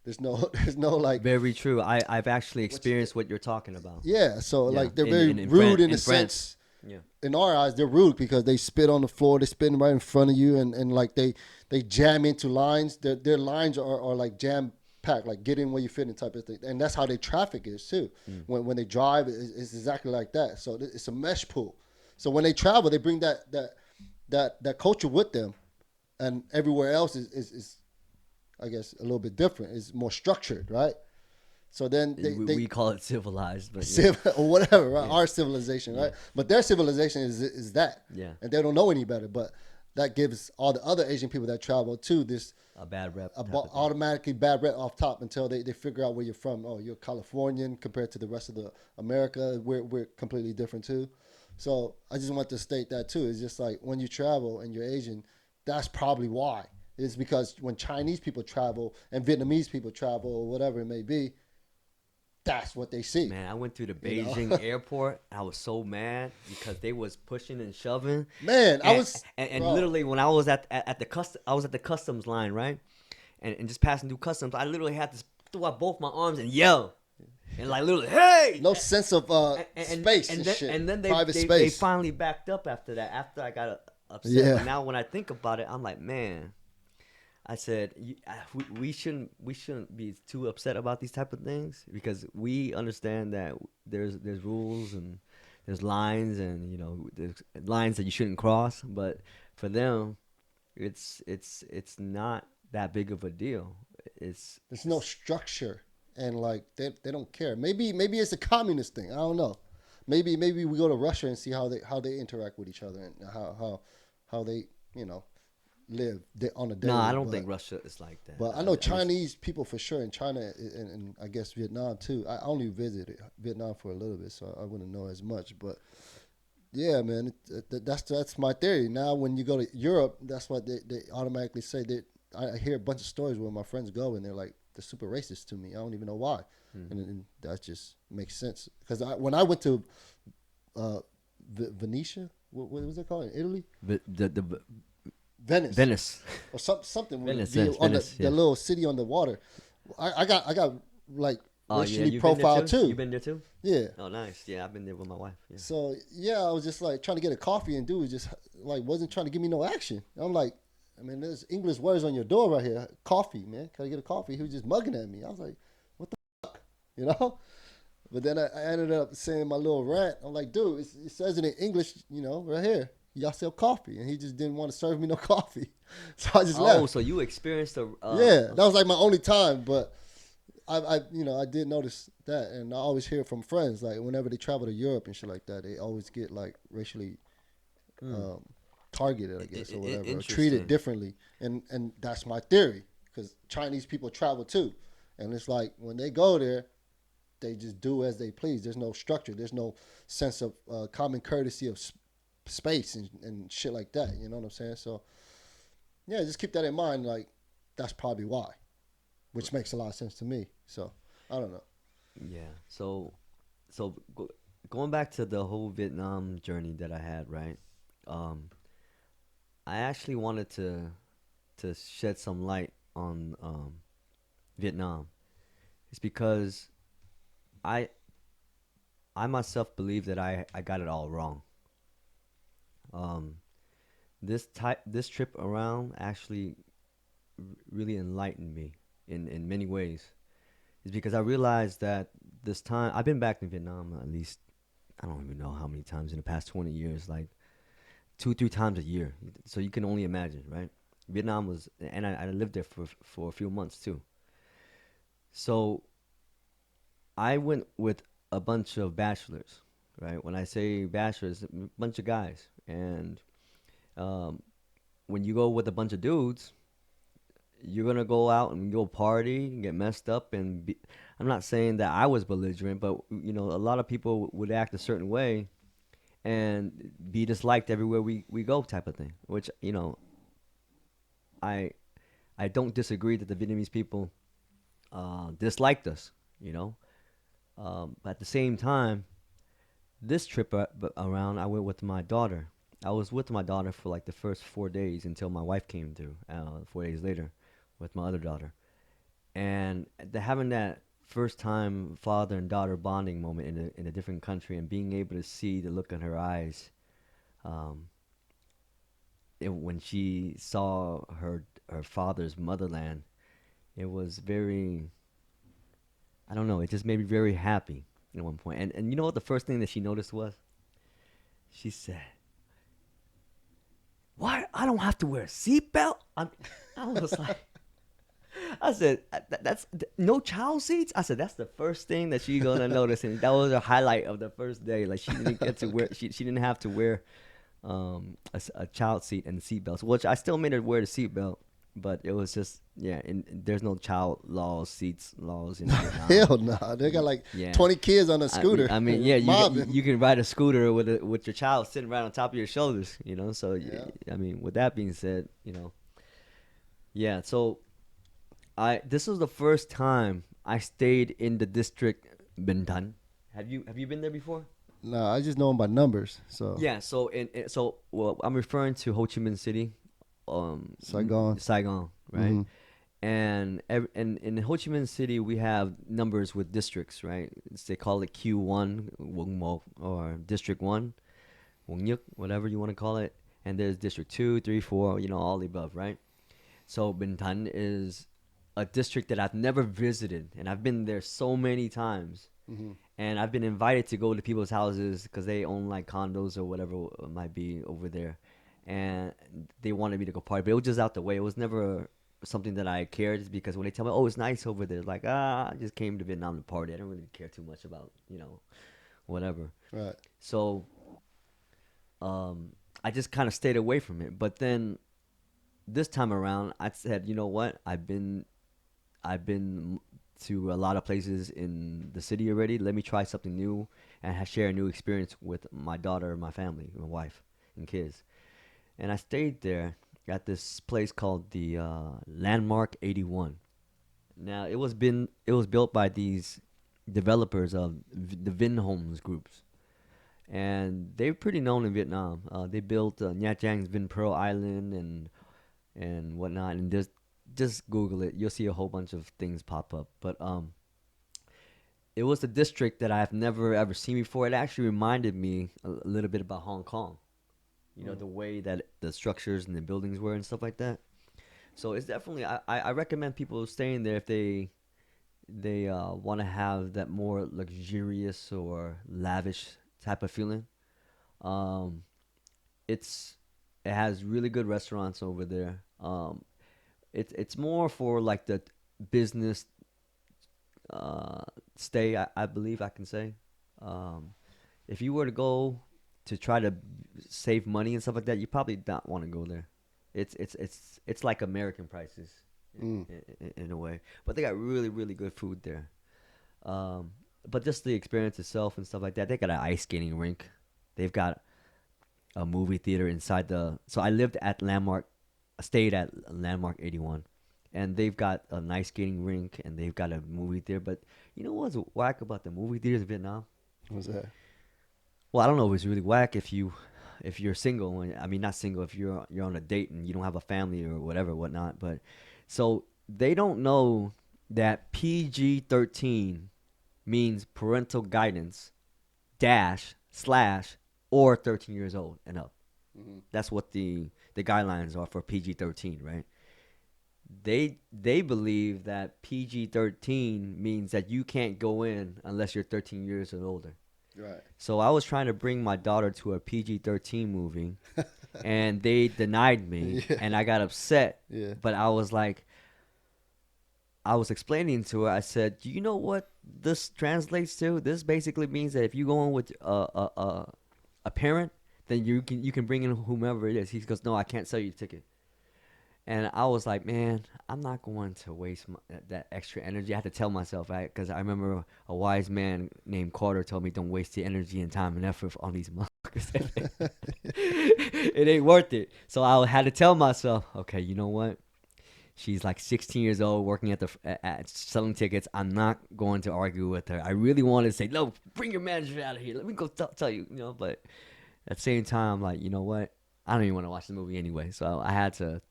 there's no there's no like Very true. I've actually what you, experienced what you're talking about. yeah. So Yeah. like they're In very in in, rude in a in France. sense. Yeah. In our eyes, they're rude because they spit on the floor, they spit right in front of you, and like they jam into lines. Their lines are like jam packed, like get in where you fit in type of thing. And that's how their traffic is too. Mm. When they drive, it's exactly like that. So it's a mesh pool. So when they travel, they bring that culture with them, and everywhere else is I guess a little bit different. It's more structured, right? So then We call it civilized, but yeah. or whatever, right? Yeah. Our civilization, Yeah. right? But their civilization is that, Yeah. and they don't know any better. But that gives all the other Asian people that travel to this A bad rep. Type of thing. automatically bad rep off top until they figure out where you're from. Oh, you're Californian compared to the rest of the America. We're completely different too. So I just want to state that too. It's just like when you travel and you're Asian, that's probably why. It's because when Chinese people travel and Vietnamese people travel or whatever it may be, that's what they see. Man, I went through the You know, Beijing airport. I was so mad because they was pushing and shoving, man, I and was, and bro. literally when I was at the I was at the customs line, right, and just passing through customs, I literally had to throw out both my arms and yell, and like literally, hey, No sense of space and shit, and then private they space. finally backed up after that. After I got upset, Yeah, but now when I think about it, I'm like, man, I said we shouldn't be too upset about these type of things because we understand that there's rules and there's lines and there's lines that you shouldn't cross. But for them, it's not that big of a deal. It's, there's no it's structure, and like they don't care. Maybe it's a communist thing. I don't know. Maybe we go to Russia and see how they interact with each other and how they you know live on a no, I daily. don't But think Russia is like that. but I know Chinese people for sure in China and I guess Vietnam too. I only visited Vietnam for a little bit, so I wouldn't know as much. But yeah, man, that's my theory. Now, when you go to Europe, that's what they automatically say. I hear a bunch of stories where my friends go and they're like, they're super racist to me. I don't even know why, and that just makes sense because when I went to uh, Venetia, what was it called in Italy? the Venice Venice, or something with a Venice, V yes, on Venice, the yes. little city on the water. I got like Oh yeah, racially you've been there profiled too. too. You've been there too. Yeah. Oh nice. Yeah, I've been there with my wife. Yeah. So yeah, I was just like trying to get a coffee, and dude was just like wasn't trying to give me no action. I'm like, I mean, there's English words on your door right here. Coffee, man. Can I get a coffee? He was just mugging at me. I was like, what the fuck, you know? But then I ended up saying my little rant. I'm like, dude, it says it in English, right here. Y'all sell coffee, and he just didn't want to serve me no coffee, so I just Oh, left. so you experienced a Yeah, that was like my only time, but I did notice that, and I always hear from friends like whenever they travel to Europe and shit like that, they always get like racially mm, um, targeted, I guess, or whatever, or treated interesting. differently, and that's my theory because Chinese people travel too, and it's like when they go there, they just do as they please. There's no structure. There's no sense of common courtesy of space and shit like that. You know what I'm saying? So yeah, just keep that in mind. Like that's probably why, which makes a lot of sense to me. So I don't know. Yeah. So going back to the whole Vietnam journey that I had, right? Um, I actually wanted to shed some light on Vietnam. It's because I I myself believe that I got it all wrong. Um, this trip around actually really enlightened me in many ways. It's because I realized that this time I've been back in Vietnam at least I don't even know how many times in the past 20 years, like two, 3 times a year. So you can only imagine, right? Vietnam was, and I lived there for a few months too. So I went with a bunch of bachelors, right? When I say bachelors, a bunch of guys. And um, when you go with a bunch of dudes, you're gonna go out and go party and get messed up and be, I'm not saying that I was belligerent, but a lot of people would act a certain way and be disliked everywhere we go type of thing. Which I I don't disagree that the Vietnamese people disliked us. You know, but at the same time, this trip around, I went with my daughter. I was with my daughter for like the first 4 days until my wife came through. 4 days later, with my other daughter, and having that first time father and daughter bonding moment in a different country and being able to see the look in her eyes um, when she saw her father's motherland, it was very, I don't know, it just made me very happy at one point. And you know what the first thing that she noticed was? She said, "Why I don't have to wear a seatbelt?" I was like, I said, That's no child seats." I said, "That's the first thing that she gonna notice," and that was a highlight of the first day. Like she didn't get to wear, she didn't have to wear a child seat and seatbelts, which I still made her wear the seatbelt, but it was just yeah. And there's no child seats laws in Vietnam. Hell no, nah. They got like Yeah, 20 kids on a scooter I mean, yeah, mobbing. you can ride a scooter with your child sitting right on top of your shoulders, So Yeah. I mean, with that being said, yeah. So I this was the first time I stayed in the district Binh Thanh. Have you been there before? Nah, I just know them by numbers. So Yeah. So well, I'm referring to Ho Chi Minh City, Saigon. Saigon, right? Mm-hmm. And in Ho Chi Minh City, we have numbers with districts, right? They call it Q1, Quận một, or District 1, Quận nhất, whatever you want to call it. And there's District 2, 3, 4, all the above, right? So Binh Thanh is a district that I've never visited, and I've been there so many times. Mm-hmm. And I've been invited to go to people's houses because they own like condos or whatever it might be over there, and they wanted me to go party, but it was just out the way. It was never something that I cared because when they tell me, "Oh, it's nice over there," like I just came to Vietnam to party. I don't really care too much about whatever. Right. So I just kind of stayed away from it. But then this time around, I said, you know what? I've been to a lot of places in the city already. Let me try something new and share a new experience with my daughter, my family, my wife, and kids. And I stayed there at this place called the Landmark 81. Now it was built by these developers of the Vin Homes groups, and they're pretty known in Vietnam. They built Nha Trang Vin Pearl Island and whatnot, and just Google it. You'll see a whole bunch of things pop up. But it was a district that I've never ever seen before. It actually reminded me a little bit about Hong Kong. Mm. The way that the structures and the buildings were and stuff like that. So it's definitely I recommend people staying there if they want to have that more luxurious or lavish type of feeling. Um, it's it has really good restaurants over there. It's more for like the business uh, stay. I believe I can say. Um, if you were to go to try to save money and stuff like that, you probably not want to go there. It's like American prices Mm. in a way, but they got really really good food there. Um, but just the experience itself and stuff like that. They got an ice skating rink. They've got a movie theater inside the. So I lived at Landmark, stayed at Landmark 81, and they've got a nice skating rink and they've got a movie theater. But you know what's whack about the movie theaters in Vietnam? What's that? Well, I don't know if it's really whack if you're single. I mean, not single. If you're on a date and you don't have a family or whatever, whatnot. But so they don't know that PG-13 means parental guidance dash slash or 13 years old and up. Mm-hmm. That's what the guidelines are for PG-13, right? They believe that PG-13 means that you can't go in unless you're 13 years or older. Right. So I was trying to bring my daughter to a PG-13 movie, and they denied me, Yeah. and I got upset. Yeah. But I was explaining to her. I said, "Do you know what this translates to? This basically means that if you go in with a parent, then you can bring in whomever it is." He goes, "No, I can't sell you the ticket." And I was like, "Man, I'm not going to waste that extra energy." I had to tell myself, right? Because I remember a wise man named Carter told me, "Don't waste your energy and time and effort on these motherfuckers. It ain't worth it." So I had to tell myself, "Okay, you know what? She's like 16 years old, working at selling tickets. I'm not going to argue with her. I really wanted to say, no, bring your manager out of here. Let me go tell you, But at the same time, like, you know what? I don't even want to watch the movie anyway. So I had to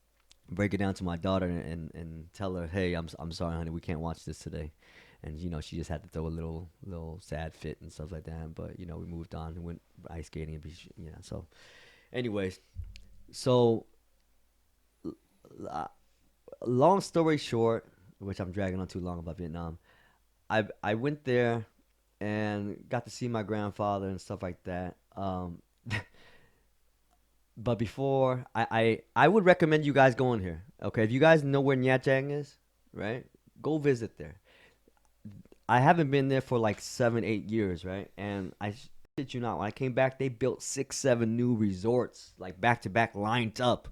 break it down to my daughter and tell her, hey, I'm sorry, honey, we can't watch this today. And she just had to throw a little sad fit and stuff like that. But we moved on and went ice skating and So, anyways, so. Long story short, which I'm dragging on too long about Vietnam, I went there and got to see my grandfather and stuff like that. But before I would recommend you guys going here. Okay, if you guys know where Nha Trang is, right? Go visit there. I haven't been there for like 7, 8 years, right? And I shit you not, when I came back, they built 6, 7 new resorts like back to back lined up,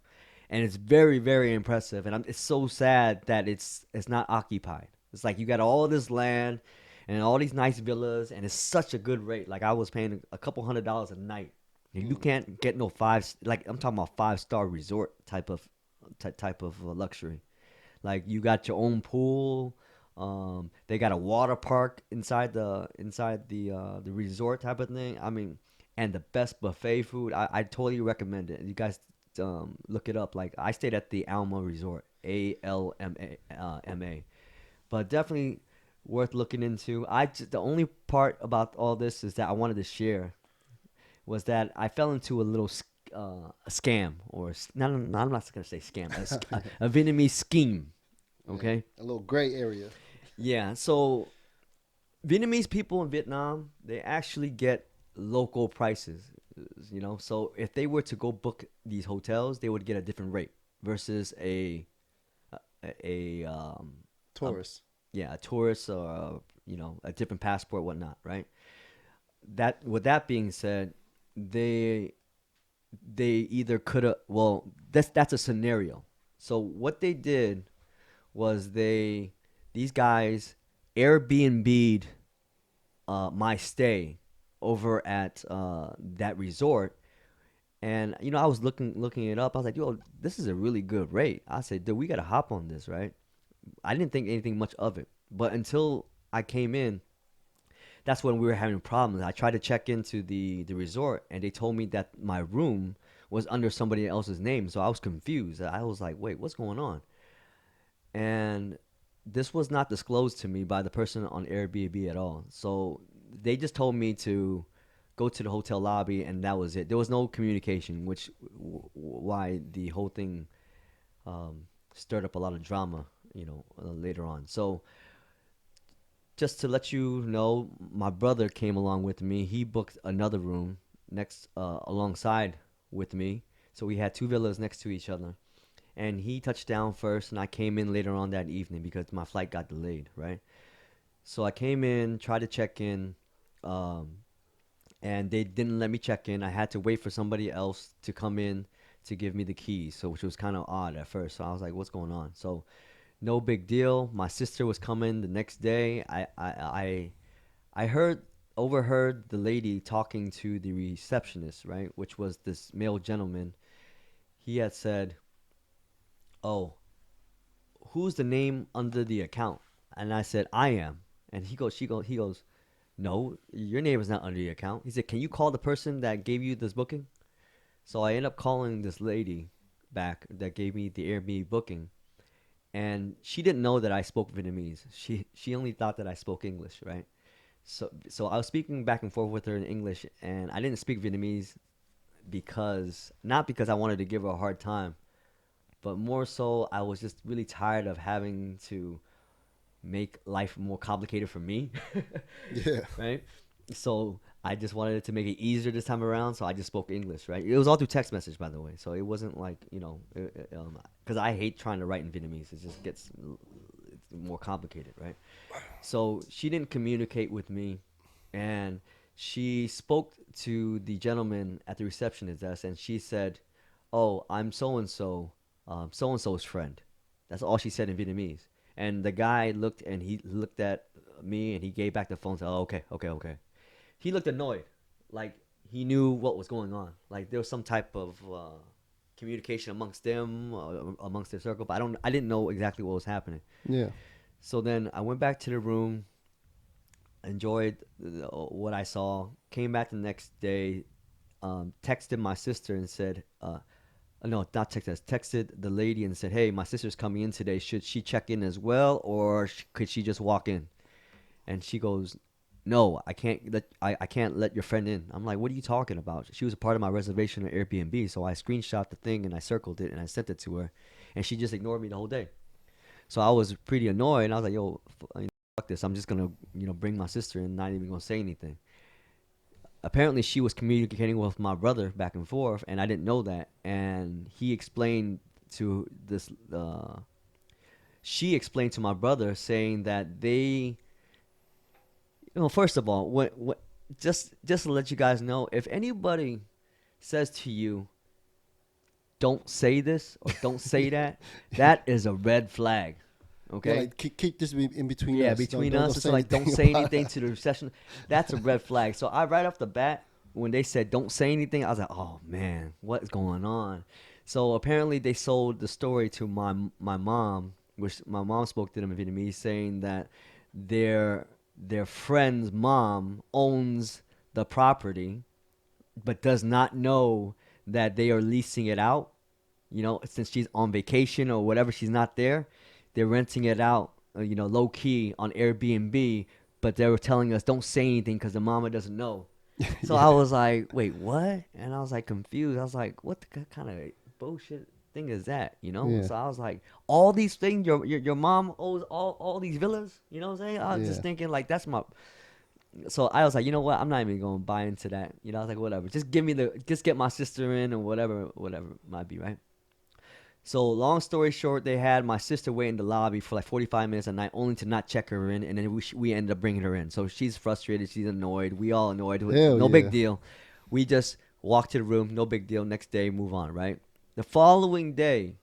and it's very very impressive. And it's so sad that it's not occupied. It's like you got all this land and all these nice villas, and it's such a good rate. Like I was paying a couple $100 a night. And you Mm. can't get no five, like I'm talking about 5-star resort type of luxury. Like you got your own pool, They got a water park inside the resort type of thing. I mean, and the best buffet food. I totally recommend it. You guys look it up. Like I stayed at the Alma Resort, ALMA, but definitely worth looking into. The only part about all this is that I wanted to share was that I fell into a little a scam or no, no, no, I'm not gonna say scam, a Vietnamese scheme. Yeah, Okay. a little gray area. Yeah. So Vietnamese people in Vietnam, they actually get local prices. So if they were to go book these hotels, they would get a different rate versus a a Taurus. yeah, a tourist or a different passport, whatnot, right? That with that being said, they they either could have, well, that's a scenario. So what they did was these guys Airbnb'd my stay over at that resort. And I was looking it up. I was like, yo, this is a really good rate. I said, dude, we gotta hop on this, right? I didn't think anything much of it, but until I came in, that's when we were having problems. I tried to check into the resort, and they told me that my room was under somebody else's name. So I was confused. I was like, wait, what's going on? And this was not disclosed to me by the person on Airbnb at all. So they just told me to go to the hotel lobby, and that was it. There was no communication, which why the whole thing stirred up a lot of drama, later on. So just to let you know, my brother came along with me. He booked another room next alongside with me. So we had two villas next to each other. And he touched down first, and I came in later on that evening because my flight got delayed, right? So I came in, tried to check in, um, and they didn't let me check in. I had to wait for somebody else to come in to give me the keys, so which was kind of odd at first. So I was like, "What's going on?" So no big deal. My sister was coming the next day. I overheard the lady talking to the receptionist, right, which was this male gentleman. He had said, "Oh, who's the name under the account?" And I said, "I am." And he goes, "No, your name is not under the account." He said, "Can you call the person that gave you this booking?" So I end up calling this lady back that gave me the Airbnb booking, and she didn't know that I spoke Vietnamese. She only thought that I spoke English, right? So I was speaking back and forth with her in English, and I didn't speak Vietnamese because not because I wanted to give her a hard time, but more so I was just really tired of having to make life more complicated for me, Yeah. right? So I just wanted to make it easier this time around, so I just spoke English, right? It was all through text message, by the way, so it wasn't like because I hate trying to write in Vietnamese. It just gets it's more complicated, right? So she didn't communicate with me, and she spoke to the gentleman at the receptionist desk, and she said, "Oh, I'm so and so's friend." That's all she said in Vietnamese. And the guy looked, and he looked at me, and he gave back the phone. And said, "Oh, okay, okay, okay." He looked annoyed, like he knew what was going on. Like there was some type of communication amongst them, amongst their circle. But I didn't know exactly what was happening. Yeah. So then I went back to the room, enjoyed what I saw, came back the next day, texted my sister and said, no, not texted us, texted the lady and said, "Hey, my sister's coming in today. Should she check in as well, or could she just walk in?" And she goes, "No, I can't let your friend in." I'm like, "What are you talking about?" She was a part of my reservation on Airbnb, so I screenshot the thing and I circled it and I sent it to her, and she just ignored me the whole day. So I was pretty annoyed, and I was like, "Yo, fuck this. I'm just gonna, bring my sister in, not even gonna say anything." Apparently, she was communicating with my brother back and forth, and I didn't know that. And he explained to this, she explained to my brother saying that first of all, just to let you guys know, if anybody says to you, "Don't say this" or "Don't say that," that is a red flag. Yeah, Okay. like keep this in between Yeah, us. between Don't us, it's say like don't anything say about anything it. to the reception. That's a red flag. So I right off the bat, when they said don't say anything, I was like, oh man, what is going on? So apparently they sold the story to my mom which my mom spoke to them in Vietnamese, saying that their friend's mom owns the property, but does not know that they are leasing it out. You know, since she's on vacation or whatever, she's not there. They're renting it out, low key on Airbnb. But they were telling us don't say anything because the mama doesn't know. So I was like, wait, what? And I was like confused. I was like, what the kind of bullshit thing is that? Yeah. So I was like, all these things, your mom owes all these villas. You know what I'm saying? I was just thinking like that's my. So I was like, you know what? I'm not even gonna buy into that. I was like, whatever. Just get my sister in or whatever it might be, right? So long story short, they had my sister wait in the lobby for like 45 minutes a night, only to not check her in, and then we ended up bringing her in. So she's frustrated, she's annoyed, we all annoyed. Hell No big yeah. deal. We just walk to the room, no big deal. Next day, move on, right? The following day,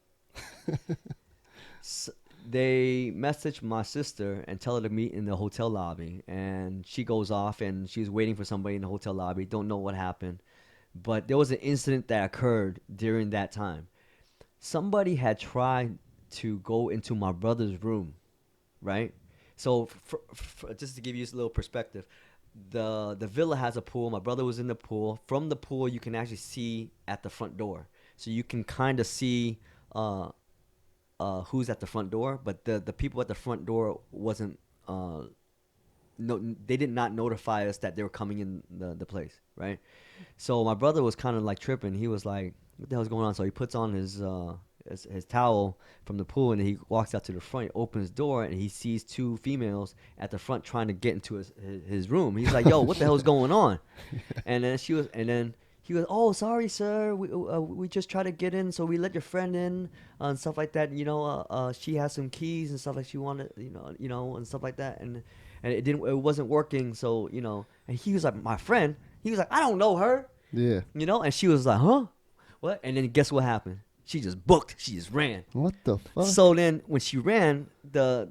they message my sister and tell her to meet in the hotel lobby, and she goes off and she's waiting for somebody in the hotel lobby. Don't know what happened, but there was an incident that occurred during that time. Somebody had tried to go into my brother's room, right? So just to give you a little perspective, the villa has a pool. My brother was in the pool. From the pool, you can actually see at the front door, so you can kind of see who's at the front door. But the people at the front door wasn't no, they did not notify us that they were coming in the place, right? So my brother was kind of like tripping. He was like, "What the hell's going on?" So he puts on his towel from the pool, and he walks out to the front. He opens the door, and he sees two females at the front trying to get into his room. He's like, "Yo, what the hell's going on?" And then he was, "Oh, sorry, sir. We just tried to get in, so we let your friend in and stuff like that. She has some keys and stuff like she wanted, and stuff like that, and it wasn't working. So and he was like, my friend. He was like, I don't know her. Yeah. And she was like, huh? What? And then guess what happened? She just booked. She just ran. What the fuck? So then when she ran, the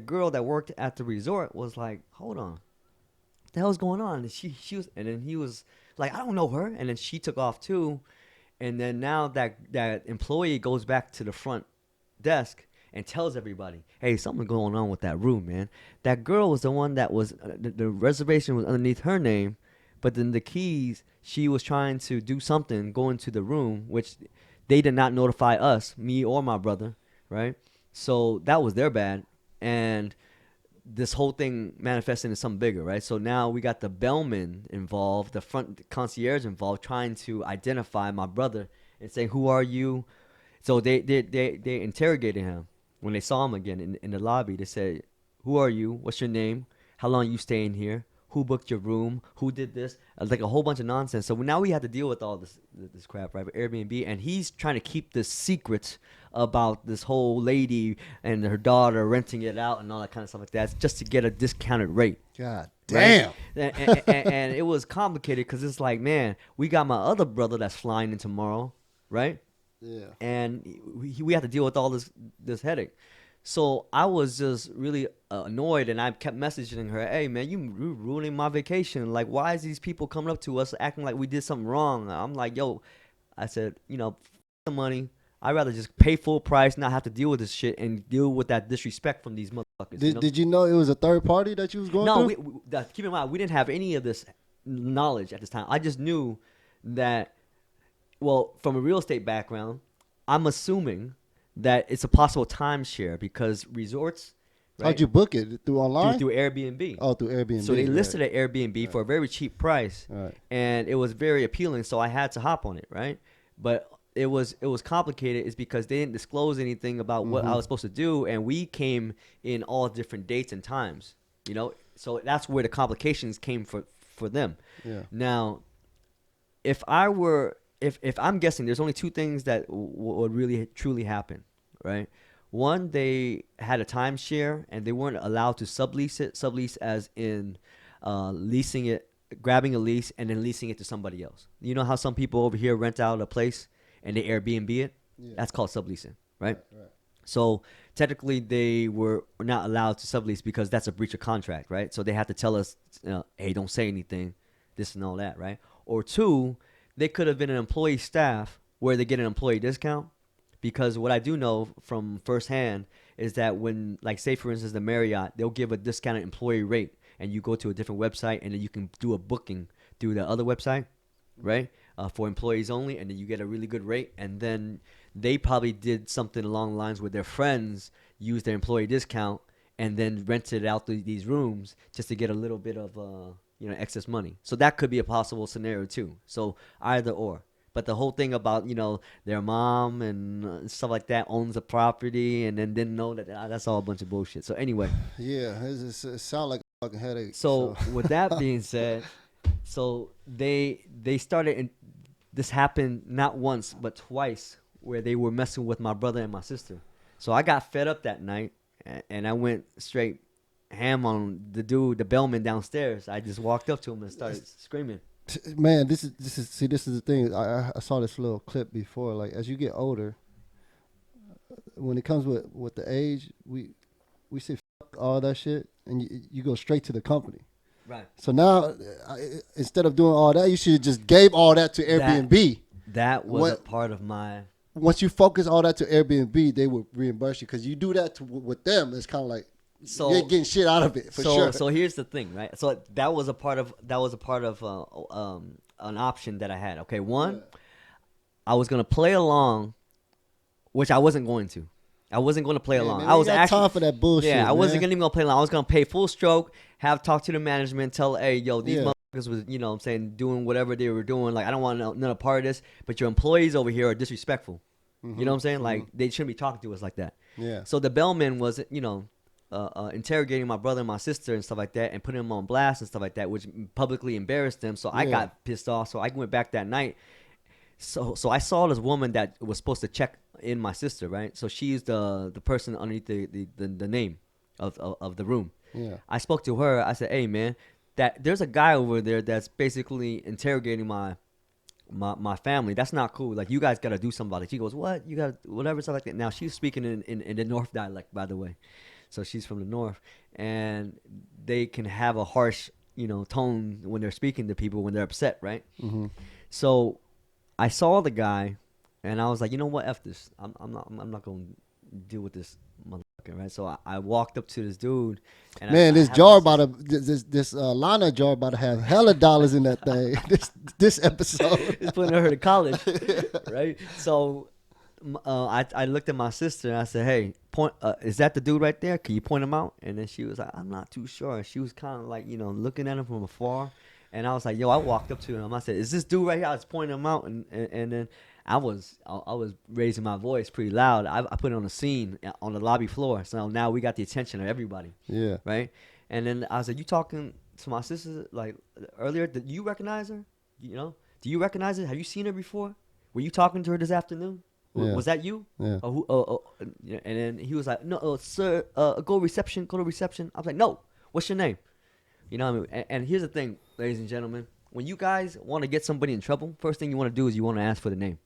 girl that worked at the resort was like, hold on. What the hell's going on? And and then he was like, I don't know her. And then she took off too. And then now that employee goes back to the front desk and tells everybody, hey, something's going on with that room, man. That girl was the one that was, the reservation was underneath her name. But then the keys, she was trying to do something, go into the room, which they did not notify us, me or my brother, right? So that was their bad. And this whole thing manifested into something bigger, right? So now we got the bellman involved, the front concierge involved, trying to identify my brother and saying, who are you? So they interrogated him. When they saw him again in the lobby, they said, who are you? What's your name? How long are you staying here? Who booked your room? Who did this? Like a whole bunch of nonsense. So now we have to deal with all this crap, right? Airbnb, and he's trying to keep this secret about this whole lady and her daughter renting it out and all that kind of stuff like that, just to get a discounted rate. God damn. Right? And it was complicated because it's like, man, we got my other brother that's flying in tomorrow, right? Yeah. And we have to deal with all this headache. So I was just really annoyed, and I kept messaging her, hey, man, you ruining my vacation. Like, why is these people coming up to us acting like we did something wrong? I'm like, yo, I said, the money. I'd rather just pay full price, not have to deal with this shit, and deal with that disrespect from these motherfuckers. Did you know it was a third party that you was going through? No, keep in mind, we didn't have any of this knowledge at this time. I just knew that, well, from a real estate background, I'm assuming that it's a possible timeshare because resorts. Right? How'd you book it? Through online? Through Airbnb. Oh, through Airbnb. So they listed at Airbnb for a very cheap price, and it was very appealing. So I had to hop on it, right? But it was complicated, is because they didn't disclose anything about what I was supposed to do, and we came in all different dates and times, So that's where the complications came for them. Yeah. Now, if I'm guessing, there's only two things that would really truly happen, right? One, they had a timeshare and they weren't allowed to sublease it. Sublease as in leasing it, grabbing a lease and then leasing it to somebody else. You know how some people over here rent out a place and they Airbnb it? Yeah. That's called subleasing, right? Right. So technically they were not allowed to sublease because that's a breach of contract, right? So they had to tell us, hey, don't say anything, this and all that, right? Or two, they could have been an employee staff where they get an employee discount, because what I do know from firsthand is that when, like, say for instance, the Marriott, they'll give a discounted employee rate, and you go to a different website, and then you can do a booking through the other website, right? For employees only, and then you get a really good rate, and then they probably did something along the lines where their friends used their employee discount and then rented out these rooms just to get a little bit of excess money. So that could be a possible scenario too. So either or. But the whole thing about their mom and stuff like that owns the property and then didn't know that, that's all a bunch of bullshit. So anyway, Yeah, it sounds like a fucking headache. so with that being said, so they started, and this happened not once but twice, where they were messing with my brother and my sister. So I got fed up that night, and I went straight ham on the bellman downstairs. I just walked up to him and started screaming. Man, this is the thing. I saw this little clip before. Like, as you get older, when it comes with the age, we say fuck all that shit, and you go straight to the company. Right. So now, instead of doing all that, you should have just gave all that to Airbnb. That was a part of my. Once you focus all that to Airbnb, they will reimburse you, because you do that with them. It's kind of like you're getting shit out of it for sure. So here's the thing, right? So that was a part of an option that I had. Okay, one, I was gonna play along, which I wasn't going to. I wasn't going to play along. Man, I was actually time for that bullshit. Yeah, I wasn't man. even gonna play along. I was gonna pay full stroke, talk to the management, tell, hey, yo, these motherfuckers was, I'm saying, doing whatever they were doing. Like, I don't want none part of this. But your employees over here are disrespectful. Mm-hmm. You know what I'm saying? Like, they shouldn't be talking to us like that. Yeah. So the bellman was, interrogating my brother and my sister and stuff like that, and putting them on blast and stuff like that, which publicly embarrassed them. So I got pissed off. So I went back that night. So I saw this woman that was supposed to check in my sister, right? So she's the person underneath the name of the room. Yeah. I spoke to her. I said, hey, man, that there's a guy over there that's basically interrogating my family. That's not cool. Like, you guys got to do something about it. She goes, what? You got whatever, stuff like that. Now, she's speaking in the North dialect, by the way. So she's from the North. And they can have a harsh, tone when they're speaking to people when they're upset, right? Mm-hmm. So I saw the guy, and I was like, you know what? F this. I'm not going to deal with this motherfucker, right? So I walked up to this dude. And man, this Lana jar about to have hella dollars in that thing. this episode. It's putting her to college, right? So I looked at my sister and I said, hey, is that the dude right there? Can you point him out? And then she was like, I'm not too sure. She was kind of like, looking at him from afar. And I was like, yo, I walked up to him. I said, is this dude right here? I was pointing him out. And then I was raising my voice pretty loud. I put it on the scene on the lobby floor. So now we got the attention of everybody. Yeah. Right? And then I was like, you talking to my sister like earlier? Did you recognize her? Do you recognize her? Have you seen her before? Were you talking to her this afternoon? Yeah. Was that you? Yeah. And then he was like, no, sir, go to reception. I was like, no, what's your name? You know what I mean? And here's the thing, ladies and gentlemen. When you guys want to get somebody in trouble, first thing you want to do is you want to ask for the name.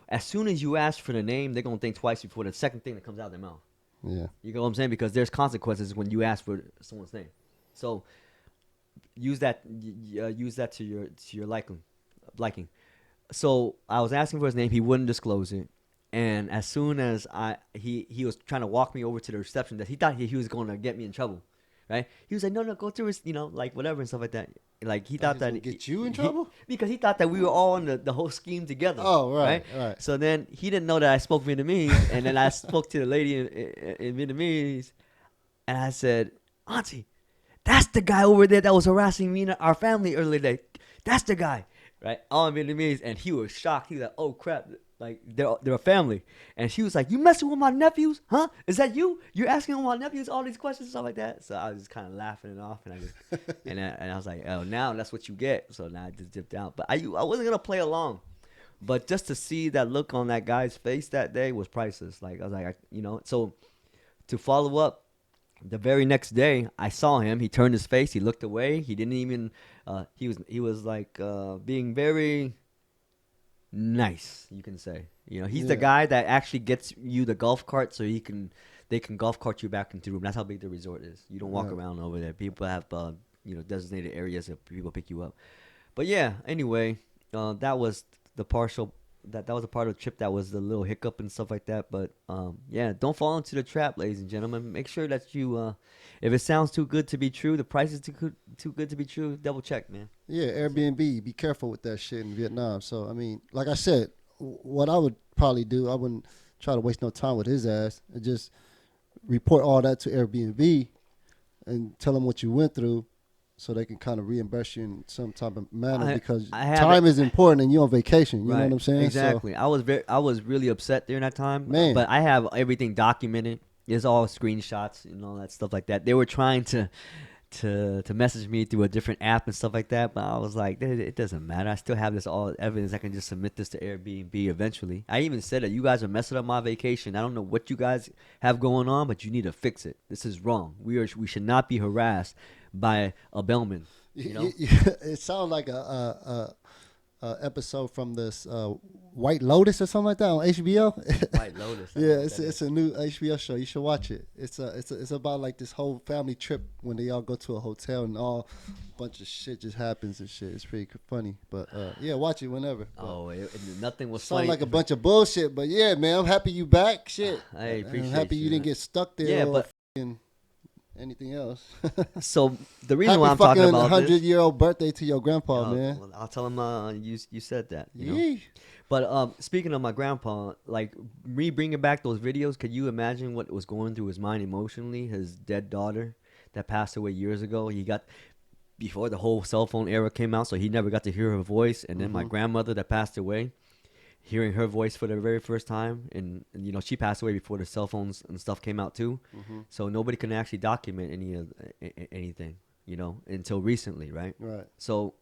As soon as you ask for the name, they're going to think twice before the second thing that comes out of their mouth. Yeah. You know what I'm saying? Because there's consequences when you ask for someone's name. So use that to your liking. So I was asking for his name. He wouldn't disclose it. And as soon as he was trying to walk me over to the reception desk, he thought he was going to get me in trouble. Right? He was like, no, go through his, like whatever and stuff like that. Like he thought that get you in trouble because he thought that we were all in the whole scheme together. Oh, right. So then he didn't know that I spoke Vietnamese, and then I spoke to the lady in Vietnamese, and I said, Auntie, that's the guy over there that was harassing me and our family earlier today. That's the guy, right? All in Vietnamese, and he was shocked. He was like, oh crap. Like, they're a family. And she was like, you messing with my nephews? Huh? Is that you? You're asking my nephews all these questions and stuff like that? So I was just kind of laughing it off. And I was like, oh, now that's what you get. So now I just dipped out. But I wasn't going to play along. But just to see that look on that guy's face that day was priceless. Like, I was like, so to follow up, the very next day, I saw him. He turned his face. He looked away. He didn't even, he was like being very nice, you can say. He's the guy that actually gets you the golf cart so they can golf cart you back into the room. That's how big the resort is. You don't walk around over there. People have designated areas that people pick you up. But yeah, anyway, that was the partial that was a part of the trip that was the little hiccup and stuff like that. But yeah, don't fall into the trap, ladies and gentlemen. Make sure that you, if it sounds too good to be true, the price is too good to be true. Double check, man. Yeah, Airbnb. Be careful with that shit in Vietnam. So I mean, like I said, what I would probably do, I wouldn't try to waste no time with his ass and just report all that to Airbnb and tell them what you went through, so they can kind of reimburse you in some type of manner, because I have time it. is important and you're on vacation. You know Right. what I'm saying? Exactly. I was really upset during that time, Man. but I have everything documented. It's all screenshots and all that stuff like that. They were trying to message me through a different app and stuff like that, but I was like, it doesn't matter. I still have this all evidence. I can just submit this to Airbnb eventually. I even said that you guys are messing up my vacation. I don't know what you guys have going on, but you need to fix it. This is wrong. We should not be harassed by a bellman. You know? It sounds like a episode from this White Lotus or something like that on HBO. White Lotus. Yeah, it's a new HBO show. You should watch it. It's about like this whole family trip when they all go to a hotel and all bunch of shit just happens and shit. It's pretty funny. But yeah, watch it whenever. But Nothing was sound funny. like a bunch of bullshit. But yeah, man, I'm happy you back. Shit. I appreciate I'm happy you didn't get stuck there. Yeah, or but anything else. so the reason Happy why I'm talking fucking about this, 100-year-old birthday to your grandpa, man. well, I'll tell him you said that. You know? Yee. But speaking of my grandpa, like me bringing back those videos, could you imagine what was going through his mind emotionally? His dead daughter that passed away years ago. He got before the whole cell phone era came out, so he never got to hear her voice. And then my grandmother that passed away, hearing her voice for the very first time, and you know she passed away before the cell phones and stuff came out too. So nobody can actually document anything, you know, until recently, right? Right. So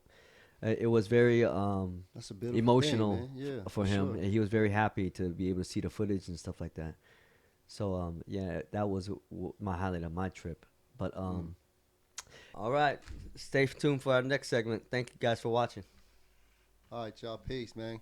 it was very That's a beautiful emotional thing, man. Yeah, for him, sure. and he was very happy to be able to see the footage and stuff like that. So yeah, that was my highlight of my trip. But all right, stay tuned for our next segment. Thank you guys for watching. All right, y'all. Peace, man.